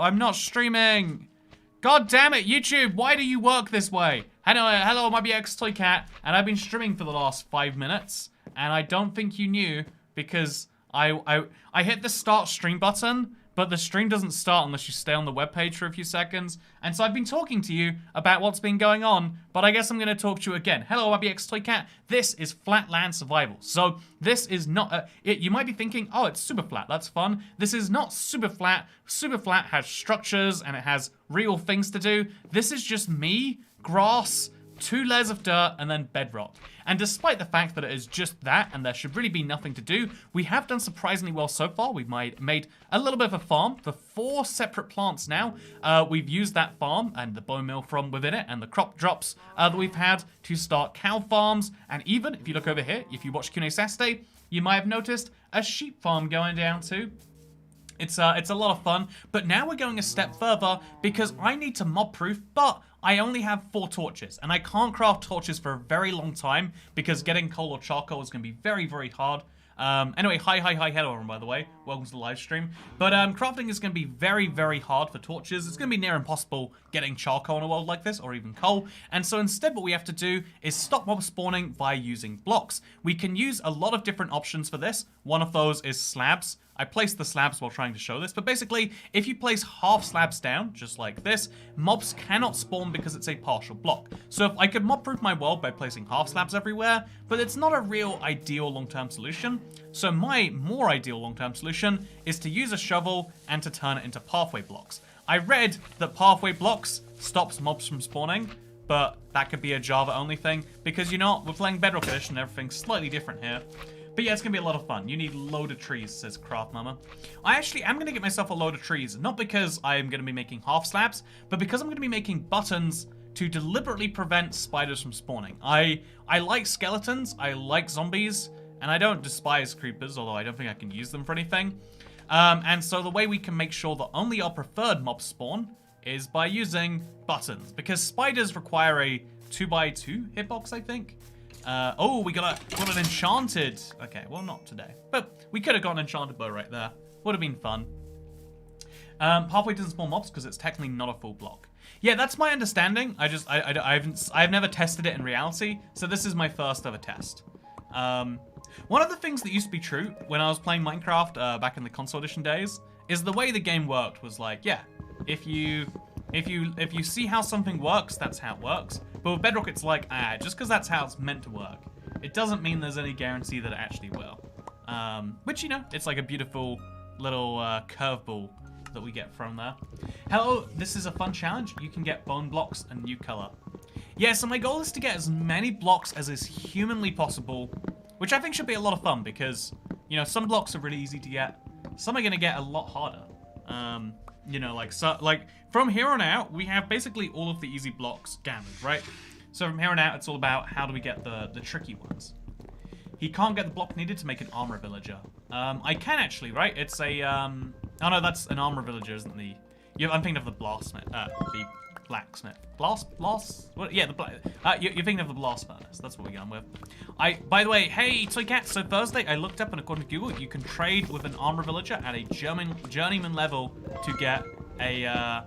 I'm not streaming. God damn it, YouTube, why do you work this way? Hello, my BX Toy Cat, and I've been streaming for the last 5 minutes, and I don't think you knew because I hit the start stream button, but the stream doesn't start unless you stay on the webpage for a few seconds. And so I've been talking to you about what's been going on, but I guess I'm gonna talk to you again. Hello, RBX Toy Cat. This is Flatland Survival. So this is not, you might be thinking, oh, it's Superflat, that's fun. This is not Superflat. Superflat has structures and it has real things to do. This is just me, grass, 2 layers of dirt, and then bedrock. And despite the fact that it is just that, and there should really be nothing to do, we have done surprisingly well so far. We've made a little bit of a farm for 4 separate plants now. We've used that farm and the bone meal from within it and the crop drops that we've had to start cow farms. And even, if you look over here, if you watch Q&A Saturday, you might have noticed a sheep farm going down too. It's a lot of fun, but now we're going a step further because I need to mob proof, but I only have 4 torches, and I can't craft torches for a very long time because getting coal or charcoal is going to be very, very hard. Anyway, hi, hello everyone, by the way. Welcome to the live stream. But crafting is going to be very, very hard for torches. It's going to be near impossible getting charcoal in a world like this, or even coal. And so instead what we have to do is stop mob spawning by using blocks. We can use a lot of different options for this. One of those is slabs. I placed the slabs while trying to show this, but basically, if you place half slabs down, just like this, mobs cannot spawn because it's a partial block. So if I could mob-proof my world by placing half slabs everywhere, but it's not a real ideal long-term solution. So my more ideal long-term solution is to use a shovel and to turn it into pathway blocks. I read that pathway blocks stops mobs from spawning, but that could be a Java-only thing, because you know, we're playing Bedrock Edition and everything's slightly different here. But yeah, it's going to be a lot of fun. You need a load of trees, says Craft Mama. I actually am going to get myself a load of trees, not because I'm going to be making half slabs, but because I'm going to be making buttons to deliberately prevent spiders from spawning. I like skeletons, I like zombies, and I don't despise creepers, although I don't think I can use them for anything. And so the way we can make sure that only our preferred mobs spawn is by using buttons, because spiders require a 2x2 hitbox, I think. Oh, we got an enchanted. Okay, well, not today, but we could have got an enchanted bow right there. Would have been fun. Halfway doesn't spawn mobs because it's technically not a full block. Yeah, that's my understanding. I've never tested it in reality, so this is my first ever test. One of the things that used to be true when I was playing Minecraft back in the console edition days is the way the game worked was like, yeah, if you see how something works, that's how it works. But with Bedrock, it's like, just because that's how it's meant to work, it doesn't mean there's any guarantee that it actually will. Which, you know, it's like a beautiful little curveball that we get from there. Hello, this is a fun challenge. You can get bone blocks and new color. Yeah, so my goal is to get as many blocks as is humanly possible, which I think should be a lot of fun because, you know, some blocks are really easy to get. Some are going to get a lot harder. You know, like from here on out, we have basically all of the easy blocks gathered, right? So from here on out, it's all about how do we get the tricky ones. He can't get the block needed to make an armor villager. I can actually, right? It's a, oh no, that's an armor villager, isn't the, I'm thinking of the blastsmith, the blacksmith. Blast? What? Yeah, you're thinking of the blast furnace. That's what we're going with. By the way, hey, Toy Cat, so Thursday, I looked up and according to Google, you can trade with an armor villager at a journeyman level to get a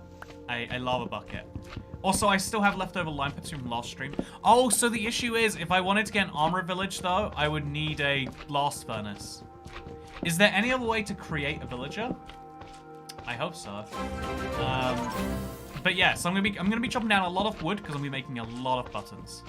lava bucket. Also, I still have leftover lime pits from last stream. Oh, so the issue is, if I wanted to get an armor village, though, I would need a blast furnace. Is there any other way to create a villager? I hope so. But yeah, so I'm gonna be chopping down a lot of wood because I'm gonna be making a lot of buttons.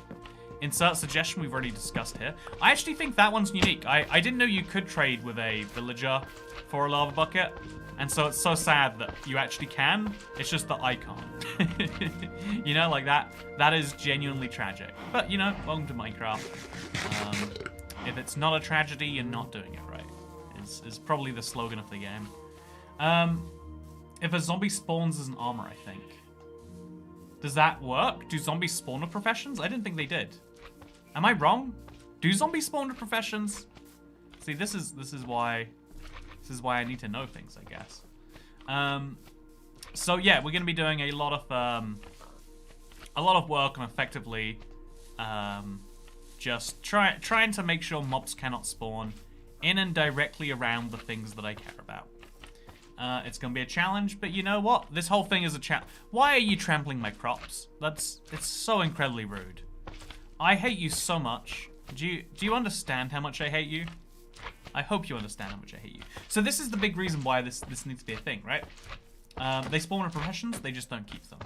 Insert suggestion we've already discussed here. I actually think that one's unique. I didn't know you could trade with a villager for a lava bucket. And so it's so sad that you actually can. It's just that I can't. You know, like that is genuinely tragic. But you know, welcome to Minecraft. If it's not a tragedy, you're not doing it right. Is probably the slogan of the game. If a zombie spawns as an armor, I think. Does that work? Do zombies spawn with professions? I didn't think they did. Am I wrong? Do zombies spawn with professions? See, this is why I need to know things, I guess. So yeah, we're gonna be doing a lot of work on effectively just trying to make sure mobs cannot spawn in and directly around the things that I care about. It's gonna be a challenge, but you know what? This whole thing is a challenge. Why are you trampling my crops? It's so incredibly rude. I hate you so much. Do you understand how much I hate you? I hope you understand how much I hate you. So this is the big reason why this needs to be a thing, right? They spawn in professions, they just don't keep them.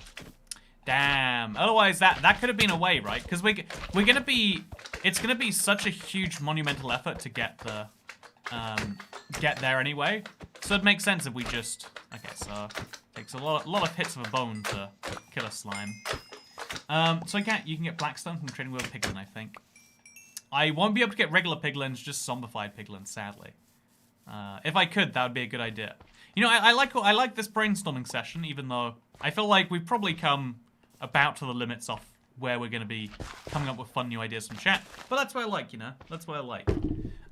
Damn. Otherwise, that could have been a way, right? Because we're gonna be. It's gonna be such a huge monumental effort to get there anyway. So it makes sense if we just. Okay, so it takes a lot of hits of a bone to kill a slime. So you can get blackstone from trading with a piglin, I think. I won't be able to get regular piglins, just zombified piglins, sadly. If I could, that would be a good idea. You know, I like this brainstorming session, even though I feel like we've probably come about to the limits of where we're going to be coming up with fun new ideas from chat. But that's what I like, you know? That's what I like.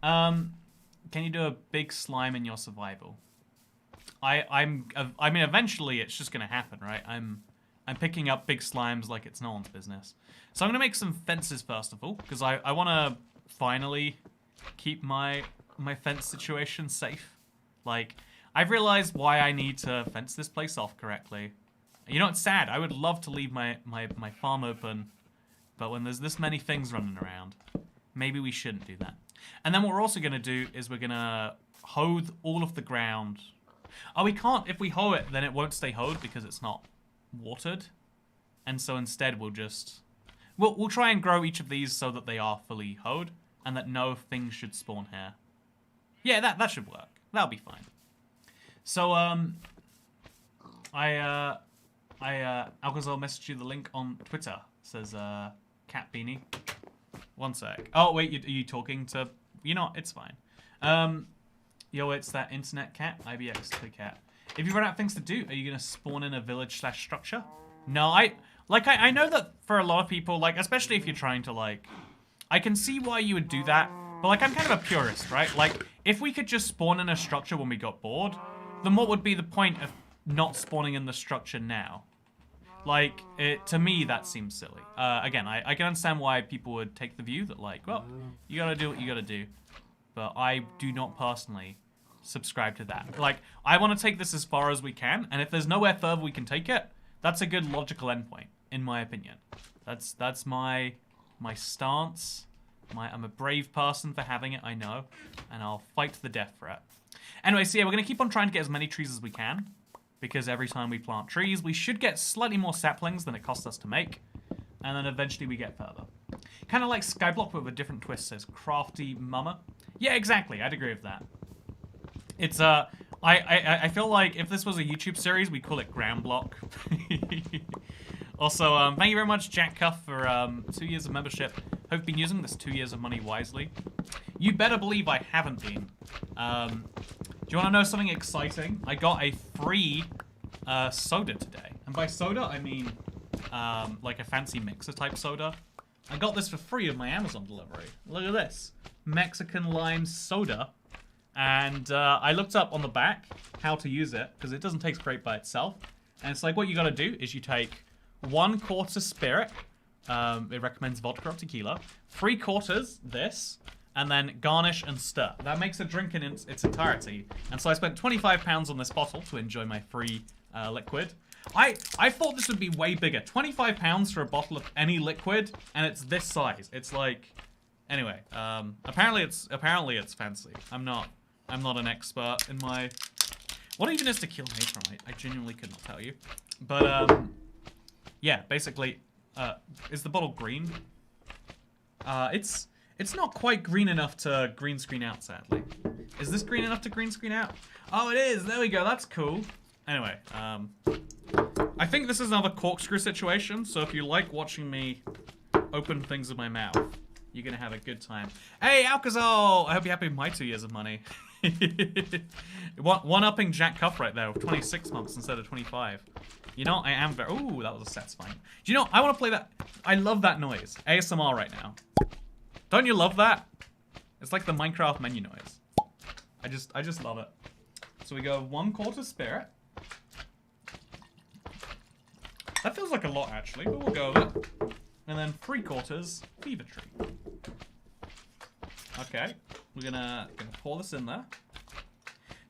Can you do a big slime in your survival? I mean, eventually it's just going to happen, right? I'm picking up big slimes like it's no one's business. So I'm going to make some fences first of all, because I want to finally keep my fence situation safe. Like, I've realized why I need to fence this place off correctly. You know, it's sad. I would love to leave my farm open, but when there's this many things running around, maybe we shouldn't do that. And then what we're also going to do is we're going to hoe all of the ground. Oh, we can't. If we hoe it, then it won't stay hoed because it's not watered. And so instead we'll just... We'll try and grow each of these so that they are fully hoed and that no things should spawn here. Yeah, that should work. That'll be fine. So, Alcazar messaged you the link on Twitter. Says, Cat Beanie. One sec. Oh, wait, are you talking to... You know what? It's fine. Yo, it's that internet cat, IBX to cat. If you run out of things to do, are you going to spawn in a village/structure? No, I know that for a lot of people, like, especially if you're trying to, like... I can see why you would do that, but, like, I'm kind of a purist, right? Like, if we could just spawn in a structure when we got bored, then what would be the point of not spawning in the structure now? Like, to me, that seems silly. Again, I can understand why people would take the view that, like, well, you gotta do what you gotta do. But I do not personally subscribe to that. Like, I want to take this as far as we can, and if there's nowhere further we can take it, that's a good logical endpoint, in my opinion. That's my stance. I'm a brave person for having it, I know, and I'll fight to the death for it. Anyway, so yeah, we're gonna keep on trying to get as many trees as we can, because every time we plant trees, we should get slightly more saplings than it costs us to make, and then eventually we get further. Kind of like Skyblock, but with a different twist, says Crafty Mama. Yeah, exactly, I'd agree with that. It's, I feel like if this was a YouTube series, we'd call it Ground Block. Also, thank you very much, Jack Cuff, for 2 years of membership. Hope you've been using this 2 years of money wisely. You better believe I haven't been. Do you want to know something exciting? I got a free soda today. And by soda, I mean like a fancy mixer type soda. I got this for free of my Amazon delivery. Look at this. Mexican lime soda. And I looked up on the back how to use it, because it doesn't taste great by itself. And it's like, what you gotta do is you take 1/4 spirit. It recommends vodka or tequila. 3/4 this. And then garnish and stir. That makes a drink in its entirety. And so I spent £25 on this bottle to enjoy my free liquid. I thought this would be way bigger. £25 for a bottle of any liquid, and it's this size. It's like, anyway. Apparently it's fancy. I'm not an expert in my. What even is tequila made from? I genuinely could not tell you. But yeah, basically, is the bottle green? It's not quite green enough to green screen out, sadly. Is this green enough to green screen out? Oh, it is. There we go. That's cool. Anyway, I think this is another corkscrew situation, so if you like watching me open things with my mouth, you're going to have a good time. Hey, Alcazar! I hope you're happy with my 2 years of money. One-upping Jack Cuff right there with 26 months instead of 25. You know, I am very... Ooh, that was a satisfying. Do you know, I want to play that... I love that noise. ASMR right now. Don't you love that? It's like the Minecraft menu noise. I just love it. So we go 1/4 spirit. That feels like a lot, actually, but we'll go with it. And then 3/4 fever tree. Okay, we're gonna pour this in there.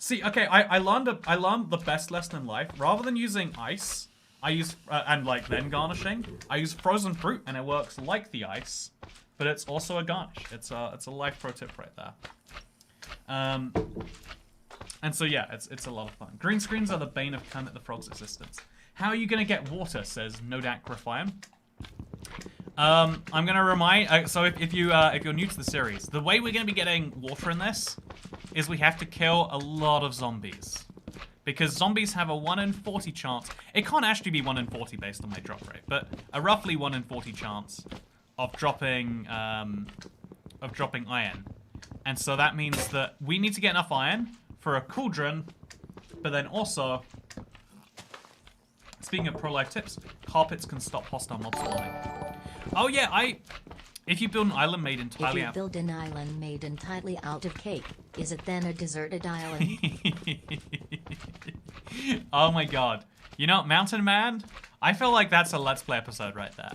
See, okay, I learned the best lesson in life. Rather than using ice, I use and like then garnishing, I use frozen fruit, and it works like the ice, but it's also a garnish. It's a life pro tip right there. And so yeah, it's a lot of fun. Green screens are the bane of Kermit the Frog's existence. How are you gonna get water? Says Nodak Refine. I'm gonna remind. So if you're new to the series, the way we're gonna be getting water in this is we have to kill a lot of zombies, because zombies have a 1 in 40 chance. It can't actually be 1 in 40 based on my drop rate, but a roughly 1 in 40 chance of dropping iron. And so that means that we need to get enough iron for a cauldron, but then also, speaking of pro-life tips, carpets can stop hostile mob spawning. Oh yeah, if you build an island made entirely out... If you build an island made entirely out of cake, is it then a deserted island? Oh my god. You know, Mountain Man, I feel like that's a Let's Play episode right there.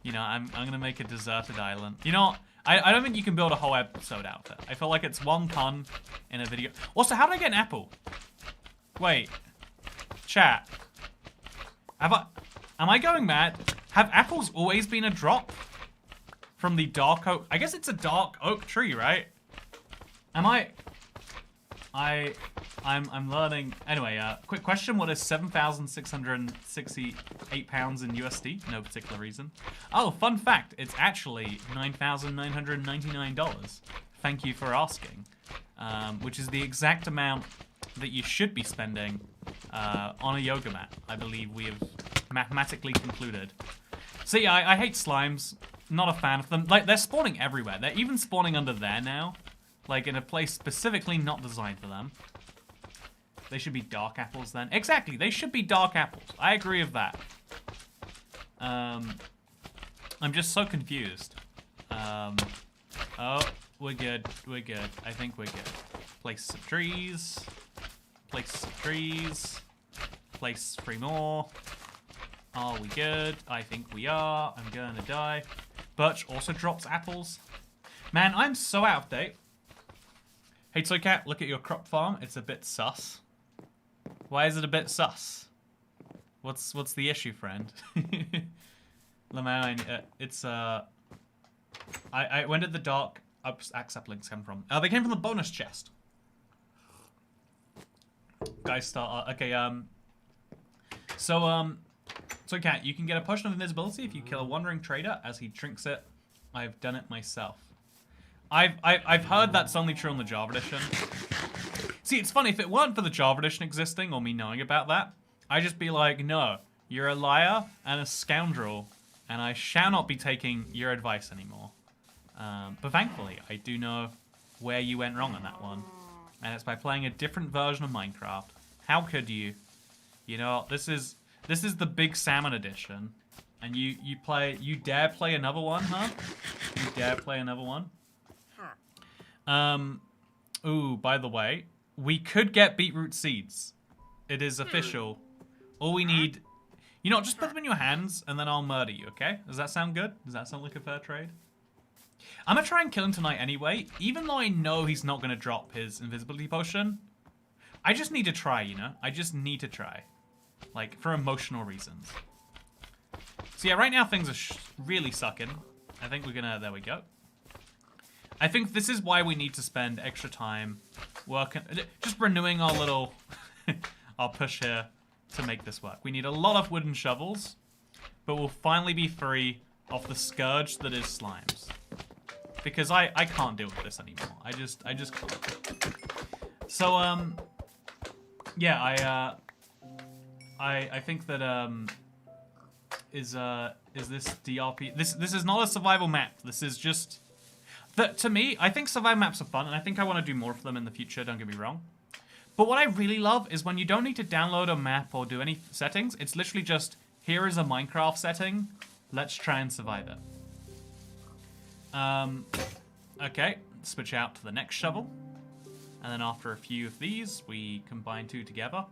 You know, I'm gonna make a deserted island. You know, I don't think you can build a whole episode out of it. I feel like it's one pun in a video. Also, how did I get an apple? Wait. Chat. Am I going mad? Have apples always been a drop? From the dark oak? I guess it's a dark oak tree, right? I'm learning. Anyway, quick question. What is 7,668 pounds in USD? No particular reason. Oh, fun fact. It's actually $9,999. Thank you for asking. Which is the exact amount that you should be spending on a yoga mat. I believe we have mathematically concluded. See, I hate slimes. Not a fan of them. Like, they're spawning everywhere. They're even spawning under there now. Like, in a place specifically not designed for them. They should be dark apples then. Exactly, they should be dark apples. I agree with that. I'm just so confused. Oh, we're good. We're good. I think we're good. Place some trees. Place some trees. Place 3 more. Are we good? I think we are. I'm gonna die. Birch also drops apples. Man, I'm so out of date. Hey, Toycat, look at your crop farm. It's a bit sus. Why is it a bit sus? What's the issue, friend? Lemon, it's when did the dark accept links come from? They came from the bonus chest. Guys, start. Okay, so Cat, you can get a potion of invisibility if you kill a wandering trader as he drinks it. I've done it myself. I've heard that's only true on the Java edition. See, it's funny, if it weren't for the Java edition existing or me knowing about that, I'd just be like, no, you're a liar and a scoundrel, and I shall not be taking your advice anymore. But thankfully, I do know where you went wrong on that one. And it's by playing a different version of Minecraft. How could you? You know, this is the Big Salmon edition. And you dare play another one, huh? You dare play another one? Ooh, by the way, we could get beetroot seeds. It is official. All we need... You know, just put them in your hands, and then I'll murder you, okay? Does that sound good? Does that sound like a fair trade? I'm gonna try and kill him tonight anyway, even though I know he's not gonna drop his invisibility potion. I just need to try, you know? I just need to try. Like, for emotional reasons. So yeah, right now things are really sucking. I think we're gonna... There we go. I think this is why we need to spend extra time working... Just renewing our little... our push here to make this work. We need a lot of wooden shovels, but we'll finally be free of the scourge that is slimes. Because I can't deal with this anymore. I just can't. So, yeah, I think that, is this DRP... This is not a survival map. This is just... To me, I think survival maps are fun, and I think I want to do more of them in the future, don't get me wrong. But what I really love is when you don't need to download a map or do any settings, it's literally just, here is a Minecraft setting, let's try and survive it. Okay, switch out to the next shovel. And then after a few of these, we combine 2 together.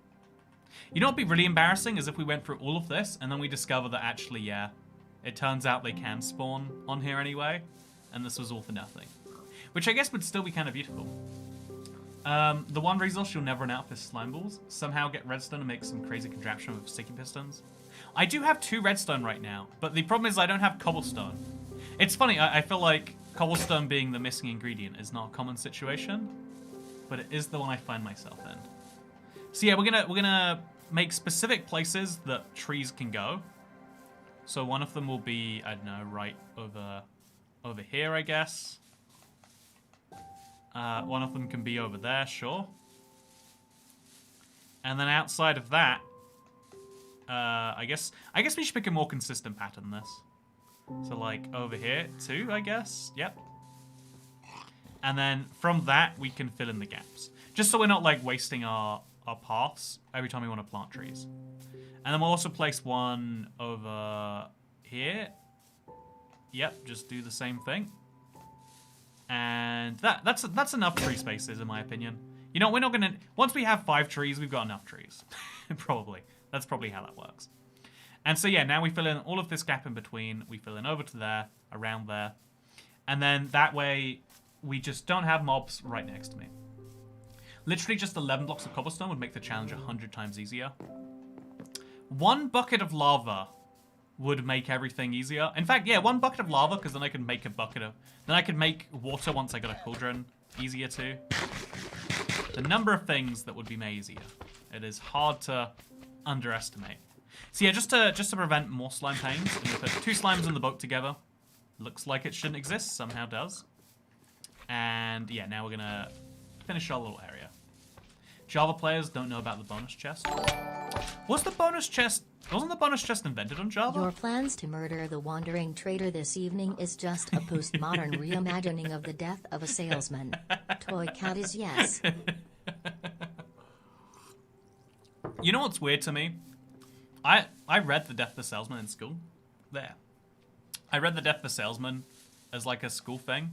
You know what would be really embarrassing is if we went through all of this, and then we discover that actually, yeah, it turns out they can spawn on here anyway. And this was all for nothing. Which I guess would still be kind of beautiful. The one resource you'll never run out of is slime balls. Somehow get redstone and make some crazy contraption with sticky pistons. I do have 2 redstone right now, but the problem is I don't have cobblestone. It's funny, I feel like cobblestone being the missing ingredient is not a common situation, but it is the one I find myself in. So yeah, we're gonna make specific places that trees can go. So one of them will be, I don't know, right over here, I guess. One of them can be over there, sure. And then outside of that, I guess we should pick a more consistent pattern than this. So like over here too, I guess. Yep. And then from that we can fill in the gaps, just so we're not like wasting our paths every time we want to plant trees. And then we'll also place one over here. Yep, just do the same thing. And that's enough tree spaces in my opinion. You know, we're not gonna, once we have 5 trees, we've got enough trees. Probably. That's probably how that works. And so yeah, now we fill in all of this gap in between. We fill in over to there, around there. And then that way, we just don't have mobs right next to me. Literally just 11 blocks of cobblestone would make the challenge 100 times easier. 1 bucket of lava would make everything easier. In fact, yeah, 1 bucket of lava, because then I can make a bucket of... Then I could make water once I got a cauldron easier too. The number of things that would be made easier. It is hard to underestimate. So yeah, just to prevent more slime pains, I'm gonna put 2 slimes in the boat together. Looks like it shouldn't exist, somehow does. And yeah, now we're gonna finish our little area. Java players don't know about the bonus chest. Was the bonus chest... Wasn't the bonus chest invented on Java? Your plans to murder the wandering trader this evening is just a postmodern reimagining of the death of a salesman. Toy cat is yes. You know what's weird to me? I read The Death of the Salesman in school. There. I read The Death of the Salesman as like a school thing.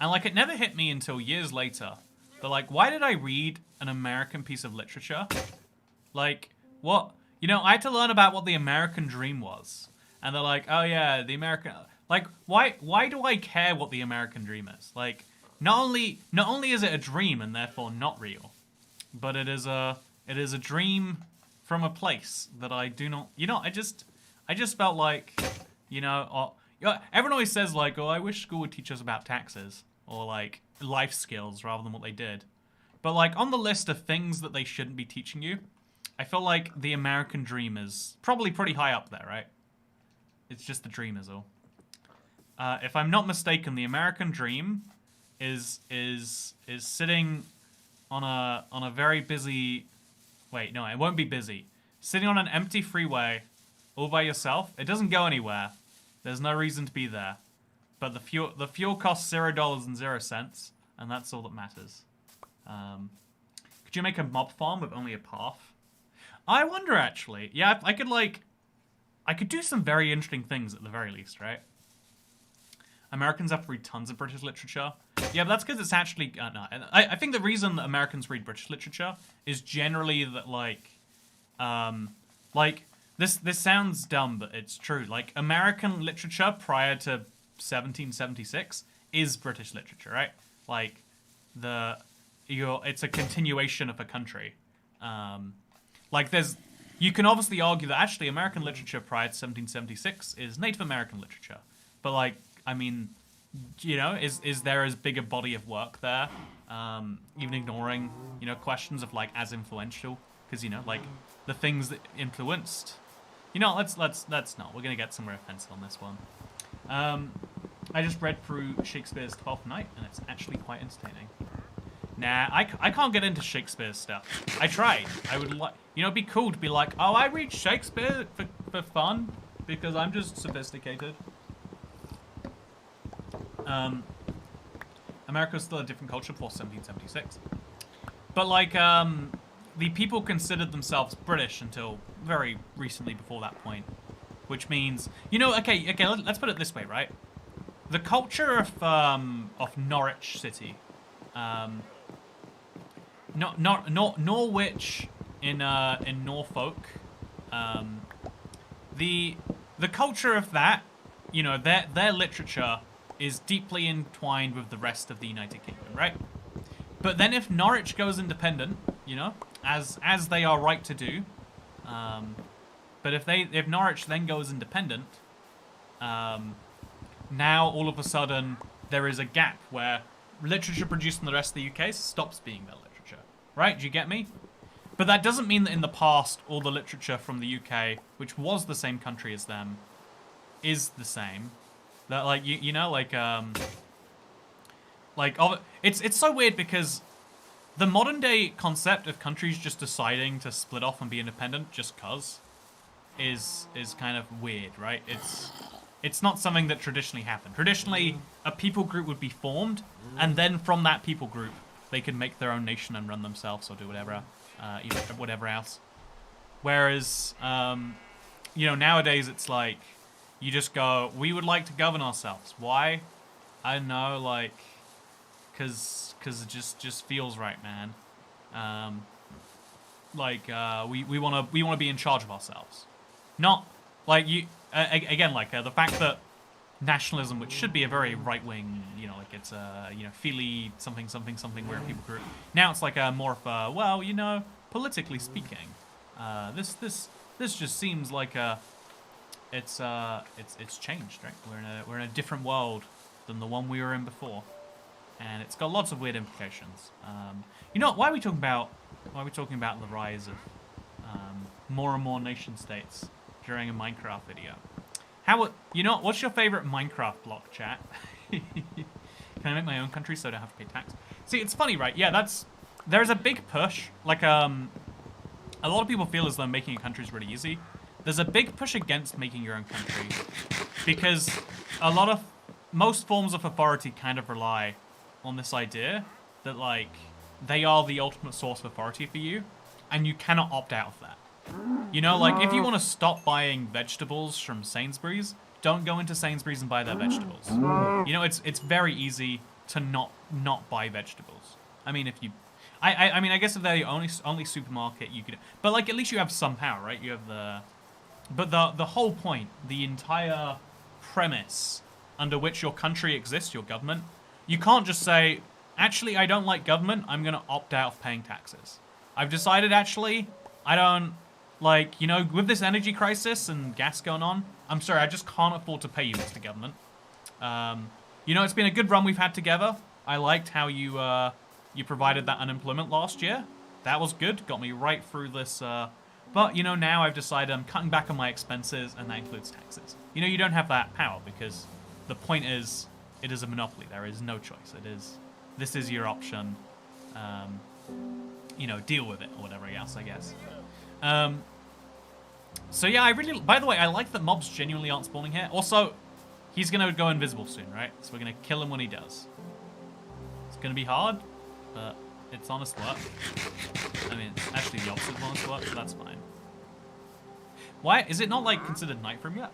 And like it never hit me until years later. But like, why did I read an American piece of literature? Like, what? You know, I had to learn about what the American dream was. And they're like, oh yeah, the American... Like, why do I care what the American dream is? Like, not only is it a dream and therefore not real, but it is a dream from a place that I do not... You know, I just felt like, you know... everyone always says like, oh, I wish school would teach us about taxes. Or like, life skills rather than what they did. But like, on the list of things that they shouldn't be teaching you, I feel like the American dream is probably pretty high up there, right? It's just the dream is all. If I'm not mistaken, the American dream is sitting on a very busy... Wait, no, it won't be busy. Sitting on an empty freeway all by yourself. It doesn't go anywhere. There's no reason to be there. But the fuel costs $0.00, and that's all that matters. Could you make a mob farm with only a path? I wonder, actually. Yeah, I could do some very interesting things at the very least, right? Americans have to read tons of British literature. Yeah, but that's because it's actually... no, I think the reason that Americans read British literature is generally that, this sounds dumb, but it's true. Like, American literature prior to 1776 is British literature, right? Like, it's a continuation of a country. Like, you can obviously argue that actually American literature prior to 1776 is Native American literature. But, like, I mean, you know, is there as big a body of work there? Even ignoring, you know, questions of, like, as influential. Because, you know, like, the things that influenced... You know, let's not. We're going to get somewhere offensive on this one. I just read through Shakespeare's Twelfth Night, and it's actually quite entertaining. Nah, I can't get into Shakespeare's stuff. I tried. I would like... You know, it'd be cool to be like, oh, I read Shakespeare for fun, because I'm just sophisticated. America was still a different culture before 1776. But, like, the people considered themselves British until very recently before that point. Which means... You know, okay, let's put it this way, right? The culture of Norwich City... Norwich in Norfolk. The culture of that, you know, their literature is deeply entwined with the rest of the United Kingdom, right? But then if Norwich goes independent, you know, as they are right to do, but if Norwich then goes independent, now all of a sudden there is a gap where literature produced in the rest of the UK stops being their literature, right? Do you get me? But that doesn't mean that in the past all the literature from the UK, which was the same country as them, is the same. That like you know it's so weird because the modern day concept of countries just deciding to split off and be independent just cause is kind of weird, right? It's not something that traditionally happened. Traditionally, a people group would be formed, and then from that people group, they could make their own nation and run themselves or do whatever, whatever else. Whereas, you know, nowadays it's like you just go, we would like to govern ourselves. Why? I don't know, like, cause it just feels right, man. We wanna be in charge of ourselves, not like you. Again, like the fact that nationalism, which should be a very right-wing, you know, like it's you know, Feely something where people group. Now it's like a more of a, well, you know, politically speaking, this just seems like it's changed, right? We're in a different world than the one we were in before, and it's got lots of weird implications. You know, why are we talking about the rise of more and more nation states during a Minecraft video? You know, what's your favorite Minecraft block, chat? Can I make my own country so I don't have to pay tax? See, it's funny, right? Yeah, there's a big push. Like, a lot of people feel as though making a country is really easy. There's a big push against making your own country because most forms of authority kind of rely on this idea that, like, they are the ultimate source of authority for you, and you cannot opt out of that. You know, like, if you want to stop buying vegetables from Sainsbury's, don't go into Sainsbury's and buy their vegetables. You know, it's very easy to not buy vegetables. I mean, if you... I mean, I guess if they're the only supermarket you could... But, like, at least you have some power, right? You have the... But the whole point, the entire premise under which your country exists, your government, you can't just say, actually, I don't like government, I'm going to opt out of paying taxes. I've decided, actually, I don't... Like, you know, with this energy crisis and gas going on, I'm sorry, I just can't afford to pay you, Mr. Government. You know, it's been a good run we've had together. I liked how you provided that unemployment last year. That was good, got me right through this. But, you know, now I've decided I'm cutting back on my expenses, and that includes taxes. You know, you don't have that power, because the point is, it is a monopoly. There is no choice. This is your option. You know, deal with it, or whatever else, I guess. So yeah, by the way, I like that mobs genuinely aren't spawning here. Also, he's gonna go invisible soon, right? So we're gonna kill him when he does. It's gonna be hard, but it's honest work. I mean, it's actually the opposite of honest work, so that's fine. Why? Is it not, like, considered night for him yet?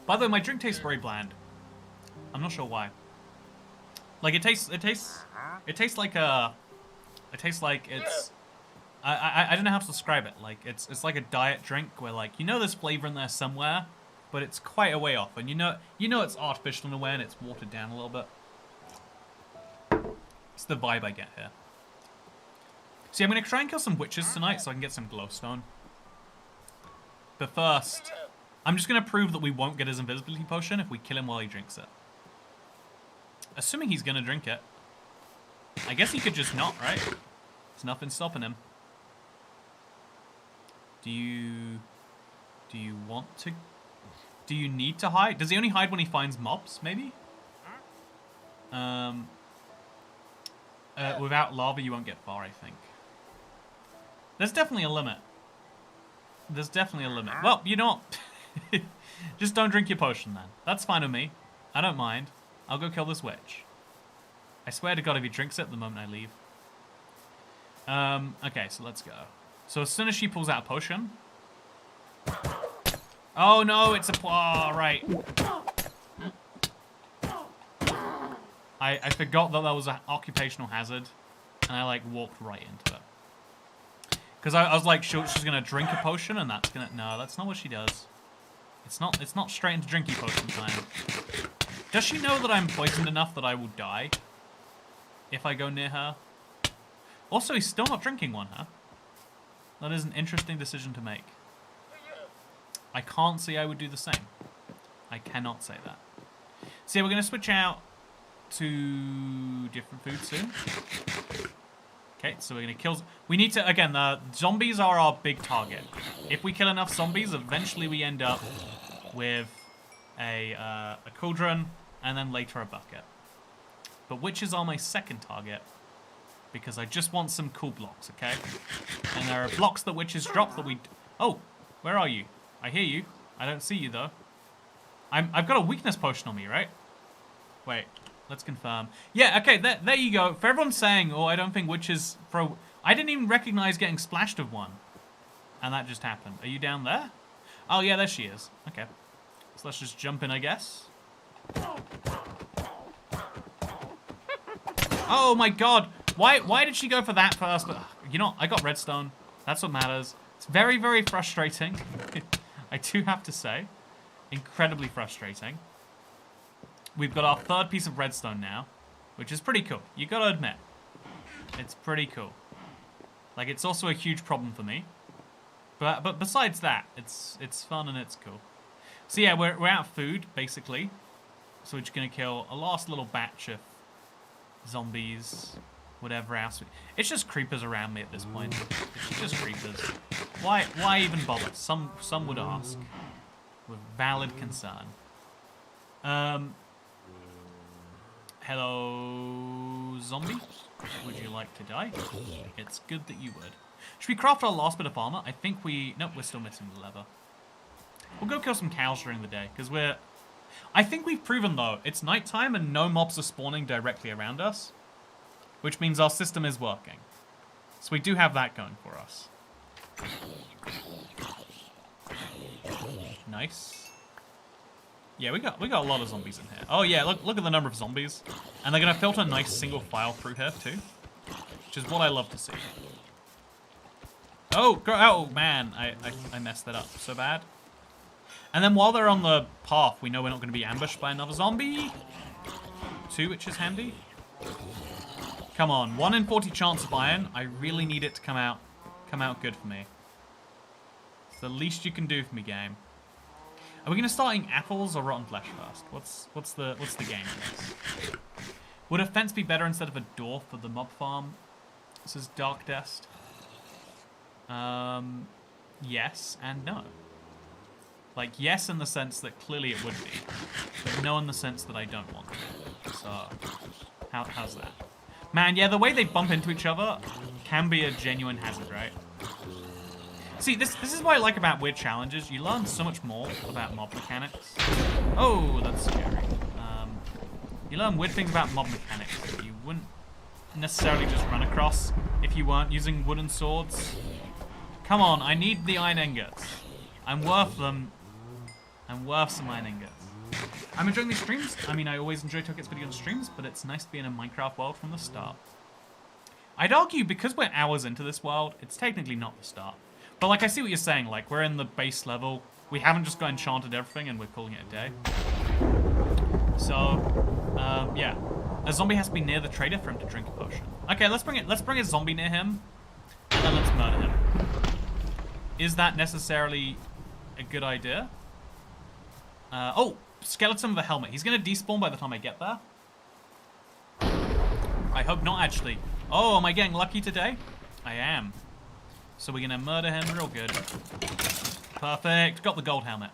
By the way, my drink tastes very bland. I'm not sure why. Like, it tastes like a... It tastes like it's... I don't know how to describe it. Like, it's like a diet drink where, like, you know there's flavor in there somewhere, but it's quite a way off. And you know it's artificial in a way and it's watered down a little bit. It's the vibe I get here. See, I'm going to try and kill some witches tonight so I can get some glowstone. But first, I'm just going to prove that we won't get his invisibility potion if we kill him while he drinks it. Assuming he's going to drink it. I guess he could just not, right? There's nothing stopping him. Do you want to... Do you need to hide? Does he only hide when he finds mobs, maybe? Without lava, you won't get far, I think. There's definitely a limit. There's definitely a limit. Well, you know what? Just don't drink your potion, then. That's fine with me. I don't mind. I'll go kill this witch. I swear to God, if he drinks it the moment I leave. Okay, so let's go. So as soon as she pulls out a potion... Oh no, it's a... Oh, right. I forgot that was an occupational hazard, and I, like, walked right into it. Because I was like, she's gonna drink a potion, and No, that's not what she does. It's not straight into drinky potion time. Does she know that I'm poisoned enough that I will die if I go near her? Also, he's still not drinking one, huh? That is an interesting decision to make. I can't say I would do the same. I cannot say that. So yeah, we're going to switch out to different food soon. Okay, so we're going to kill... We need to... Again, the zombies are our big target. If we kill enough zombies, eventually we end up with a cauldron and then later a bucket. But witches are my second target because I just want some cool blocks, okay? And there are blocks that witches drop that we... Oh, where are you? I hear you. I don't see you, though. I've got a weakness potion on me, right? Wait, let's confirm. Yeah, okay, there you go. For everyone saying, oh, I don't think witches throw... I didn't even recognize getting splashed with one. And that just happened. Are you down there? Oh, yeah, there she is. Okay. So let's just jump in, I guess. Oh, my God. Why did she go for that first? But, you know, I got redstone. That's what matters. It's very, very frustrating. I do have to say. Incredibly frustrating. We've got our third piece of redstone now, which is pretty cool. You gotta admit. It's pretty cool. Like, it's also a huge problem for me. But besides that, it's fun and it's cool. So yeah, we're out of food, basically. So we're just gonna kill a last little batch of zombies, whatever else. It's just creepers around me at this point. It's just creepers. Why even bother? Some would ask. With valid concern. Hello, zombie. Would you like to die? It's good that you would. Should we craft our last bit of armor? I think we... Nope, we're still missing the leather. We'll go kill some cows during the day, because we're... I think we've proven, though, it's nighttime and no mobs are spawning directly around us. Which means our system is working. So we do have that going for us. Nice. Yeah, we got a lot of zombies in here. Oh yeah, look at the number of zombies. And they're gonna filter a nice single file through here too. Which is what I love to see. Oh man, I messed that up so bad. And then while they're on the path, we know we're not gonna be ambushed by another zombie. 2, which is handy. Come on, 1 in 40 chance of iron. I really need it to come out good for me. It's the least you can do for me, game. Are we gonna start eating apples or rotten flesh first? What's the game for this? Would a fence be better instead of a door for the mob farm? This is Dark Dest. Yes and no. Like, yes in the sense that clearly it would be, but no in the sense that I don't want to. So, how's that? Man, yeah, the way they bump into each other can be a genuine hazard, right? See, this is what I like about weird challenges. You learn so much more about mob mechanics. Oh, that's scary. You learn weird things about mob mechanics that you wouldn't necessarily just run across if you weren't using wooden swords. Come on, I need the iron ingots. I'm worth them. I'm worth some iron ingots. I'm enjoying these streams. I mean, I always enjoy Tokyo's video on streams, but it's nice to be in a Minecraft world from the start. I'd argue because we're hours into this world, it's technically not the start. But like, I see what you're saying. Like, we're in the base level. We haven't just got enchanted everything and we're calling it a day. So, yeah. A zombie has to be near the trader for him to drink a potion. Okay, let's bring a zombie near him. And then let's murder him. Is that necessarily a good idea? Oh, skeleton with a helmet. He's going to despawn by the time I get there. I hope not, actually. Oh, am I getting lucky today? I am. So we're going to murder him real good. Perfect. Got the gold helmet.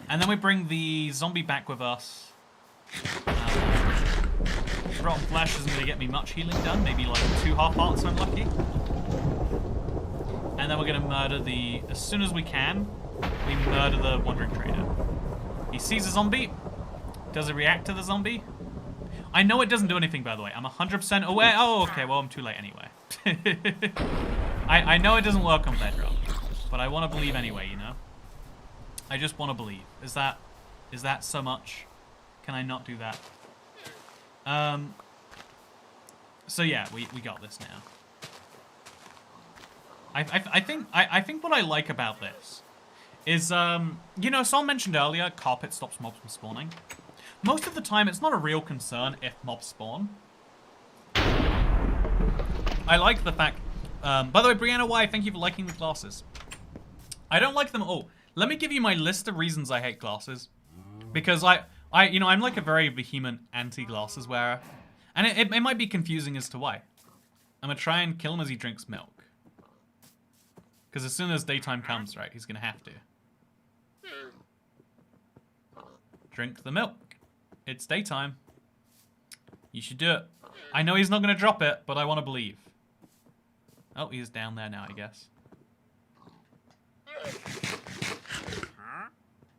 And then we bring the zombie back with us. Rotten flesh isn't going to get me much healing done. Maybe like 2 half hearts if I'm lucky. And then we're going to murder the... As soon as we can, we murder the wandering trader. He sees a zombie. Does it react to the zombie? I know it doesn't do anything, by the way. I'm 100% aware. Oh, okay. Well, I'm too late anyway. I know it doesn't work on Bedrock, but I want to believe anyway, you know? I just want to believe. Is that so much? Can I not do that? So yeah, we got this now. I think what I like about this is, you know, someone mentioned earlier, carpet stops mobs from spawning. most of the time it's not a real concern if mobs spawn. I like the fact, by the way, Brianna Y, thank you for liking the glasses. I don't like them at all. Let me give you my list of reasons I hate glasses. Because you know, I'm like a very vehement anti-glasses wearer. And it might be confusing as to why. I'm gonna try and kill him as he drinks milk. Because as soon as daytime comes, right, he's gonna have to. Drink the milk. It's daytime. You should do it. I know he's not gonna drop it, but I want to believe. Oh, he's down there now, I guess.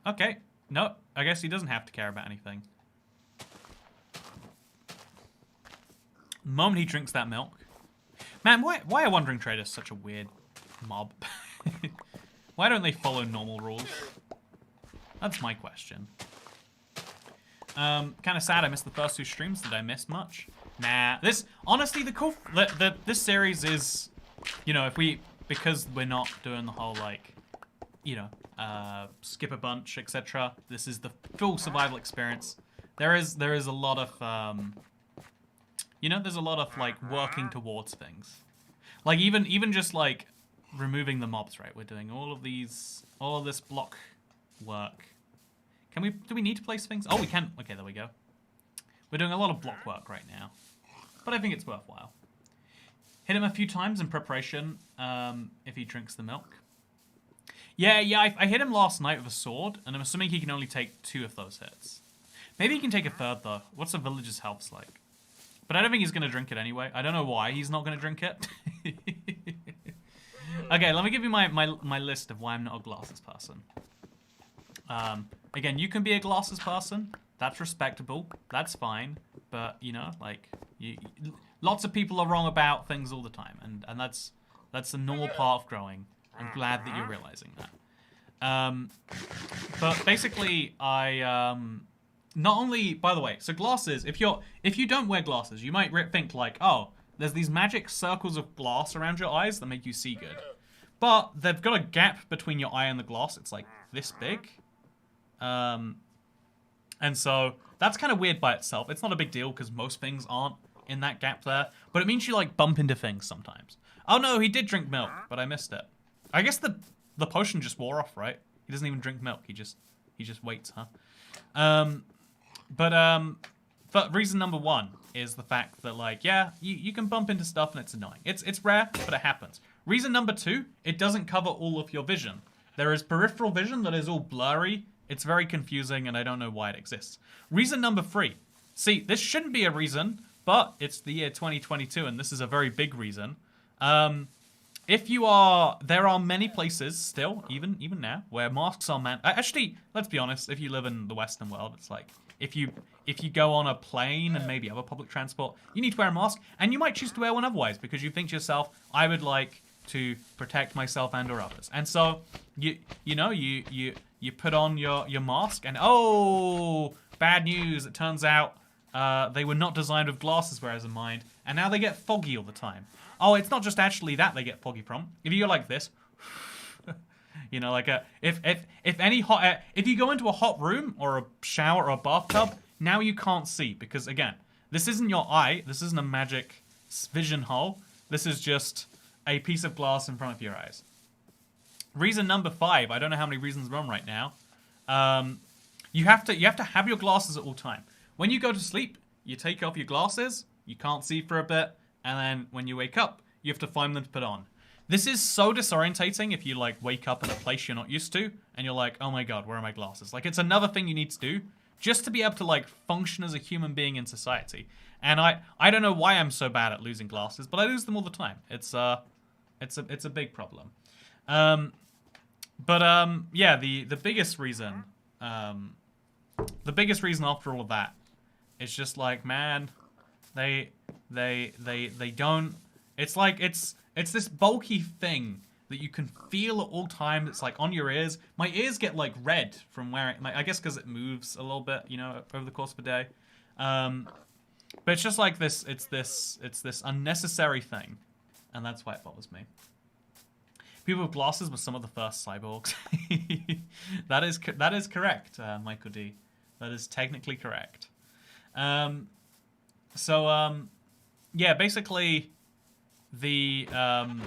Okay. No, I guess he doesn't have to care about anything. The moment he drinks that milk. Man, why are Wandering Traders such a weird mob? Why don't they follow normal rules? That's my question. Kind of sad I missed the first 2 streams. Did I miss much? Nah. Honestly, this series is, you know, because we're not doing the whole, like, you know, skip a bunch, etc. This is the full survival experience. There is a lot of, you know, there's a lot of, like, working towards things. Like, even just, like, removing the mobs, right? We're doing all of this block work. Do we need to place things? Oh, we can. Okay, there we go. We're doing a lot of block work right now. But I think it's worthwhile. Hit him a few times in preparation, if he drinks the milk. Yeah, I hit him last night with a sword, and I'm assuming he can only take 2 of those hits. Maybe he can take a third, though. What's the village's health like? But I don't think he's going to drink it anyway. I don't know why he's not going to drink it. Okay, let me give you my list of why I'm not a glasses person. Again, you can be a glasses person. That's respectable. That's fine. But, you know, like, lots of people are wrong about things all the time. And that's a normal part of growing. I'm glad that you're realizing that. But basically, not only, by the way, so glasses, if you don't wear glasses, you might think like, oh, there's these magic circles of glass around your eyes that make you see good. But they've got a gap between your eye and the glass. It's like this big. And so that's kind of weird by itself. It's not a big deal because most things aren't in that gap there. But it means you like bump into things sometimes. Oh no, he did drink milk, but I missed it. I guess the potion just wore off, right? He doesn't even drink milk. He just waits, huh? But reason number 1 is the fact that, like, yeah, you can bump into stuff and it's annoying. It's rare, but it happens. Reason number 2, it doesn't cover all of your vision. There is peripheral vision that is all blurry. It's very confusing, and I don't know why it exists. Reason number 3. See, this shouldn't be a reason, but it's the year 2022, and this is a very big reason. There are many places still, even now, where masks are actually, let's be honest, if you live in the Western world, it's like, if you go on a plane and maybe other public transport, you need to wear a mask, and you might choose to wear one otherwise, because you think to yourself, I would like to protect myself and or others. And so, you put on your mask, and oh, bad news, it turns out they were not designed with glasses wearers in mind, and now they get foggy all the time. Oh, it's not just actually that they get foggy from. If you go like this, you know, like if you go into a hot room or a shower or a bathtub, now you can't see because again, this isn't your eye. This isn't a magic vision hole. This is just a piece of glass in front of your eyes. Reason number 5. I don't know how many reasons we're on right now. You have to have your glasses at all time. When you go to sleep, you take off your glasses. You can't see for a bit. And then when you wake up, you have to find them to put on. This is so disorientating if you like wake up in a place you're not used to and you're like, oh my god, where are my glasses? Like it's another thing you need to do just to be able to like function as a human being in society. And I don't know why I'm so bad at losing glasses, but I lose them all the time. It's a big problem. Yeah, the biggest reason after all of that is just like, man, they don't. It's like it's this bulky thing that you can feel at all times. It's like on your ears. My ears get like red from wearing. I guess because it moves a little bit, you know, over the course of a day. But it's just like this. It's this unnecessary thing, and that's why it bothers me. People with glasses were some of the first cyborgs. That is correct, Michael D. That is technically correct. Yeah, basically, I'm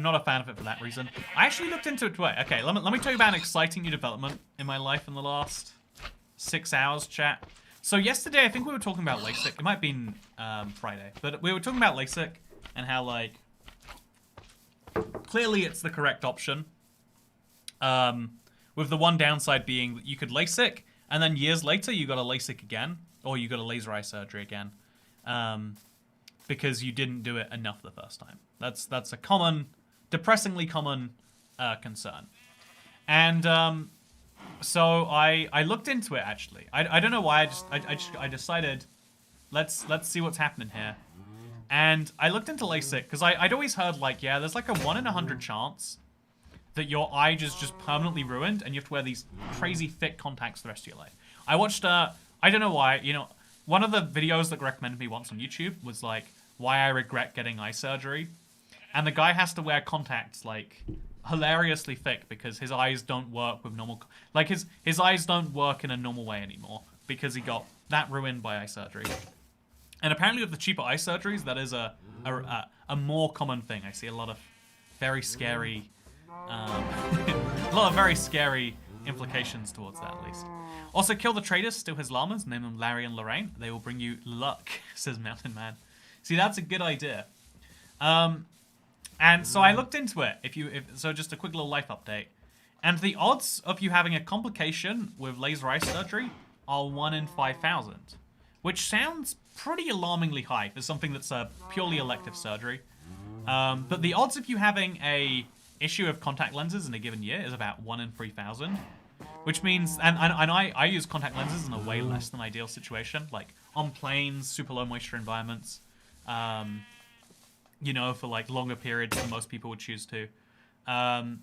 not a fan of it for that reason. I actually looked into it. Wait, okay, let me tell you about an exciting new development in my life in the last 6 hours, chat. So yesterday, I think we were talking about LASIK. It might have been Friday, but we were talking about LASIK and how, like, clearly it's the correct option. With the one downside being that you could LASIK, and then years later you got to LASIK again, or you got a laser eye surgery again, because you didn't do it enough the first time. That's a common, depressingly common concern. And so I looked into it actually. I don't know why. I decided let's see what's happening here. And I looked into LASIK because I'd always heard, like, yeah, there's like a 1 in 100 chance that your eye is just permanently ruined and you have to wear these crazy thick contacts the rest of your life. I watched I don't know why, you know, one of the videos that recommended me once on YouTube was like why I regret getting eye surgery. And the guy has to wear contacts like hilariously thick because his eyes don't work with normal, like his eyes don't work in a normal way anymore because he got that ruined by eye surgery. And apparently with the cheaper eye surgeries, that is a more common thing. I see a lot of very scary, a lot of very scary implications towards that, at least. Also, kill the traders, steal his llamas, name them Larry and Lorraine. They will bring you luck, says Mountain Man. See, that's a good idea. And so I looked into it. So just a quick little life update. And the odds of you having a complication with laser eye surgery are 1 in 5,000, which sounds pretty alarmingly high for something that's a purely elective surgery. But the odds of you having a issue of contact lenses in a given year is about 1 in 3,000, which means, and I use contact lenses in a way less than ideal situation, like on planes, super low moisture environments, you know, for like longer periods than most people would choose to. And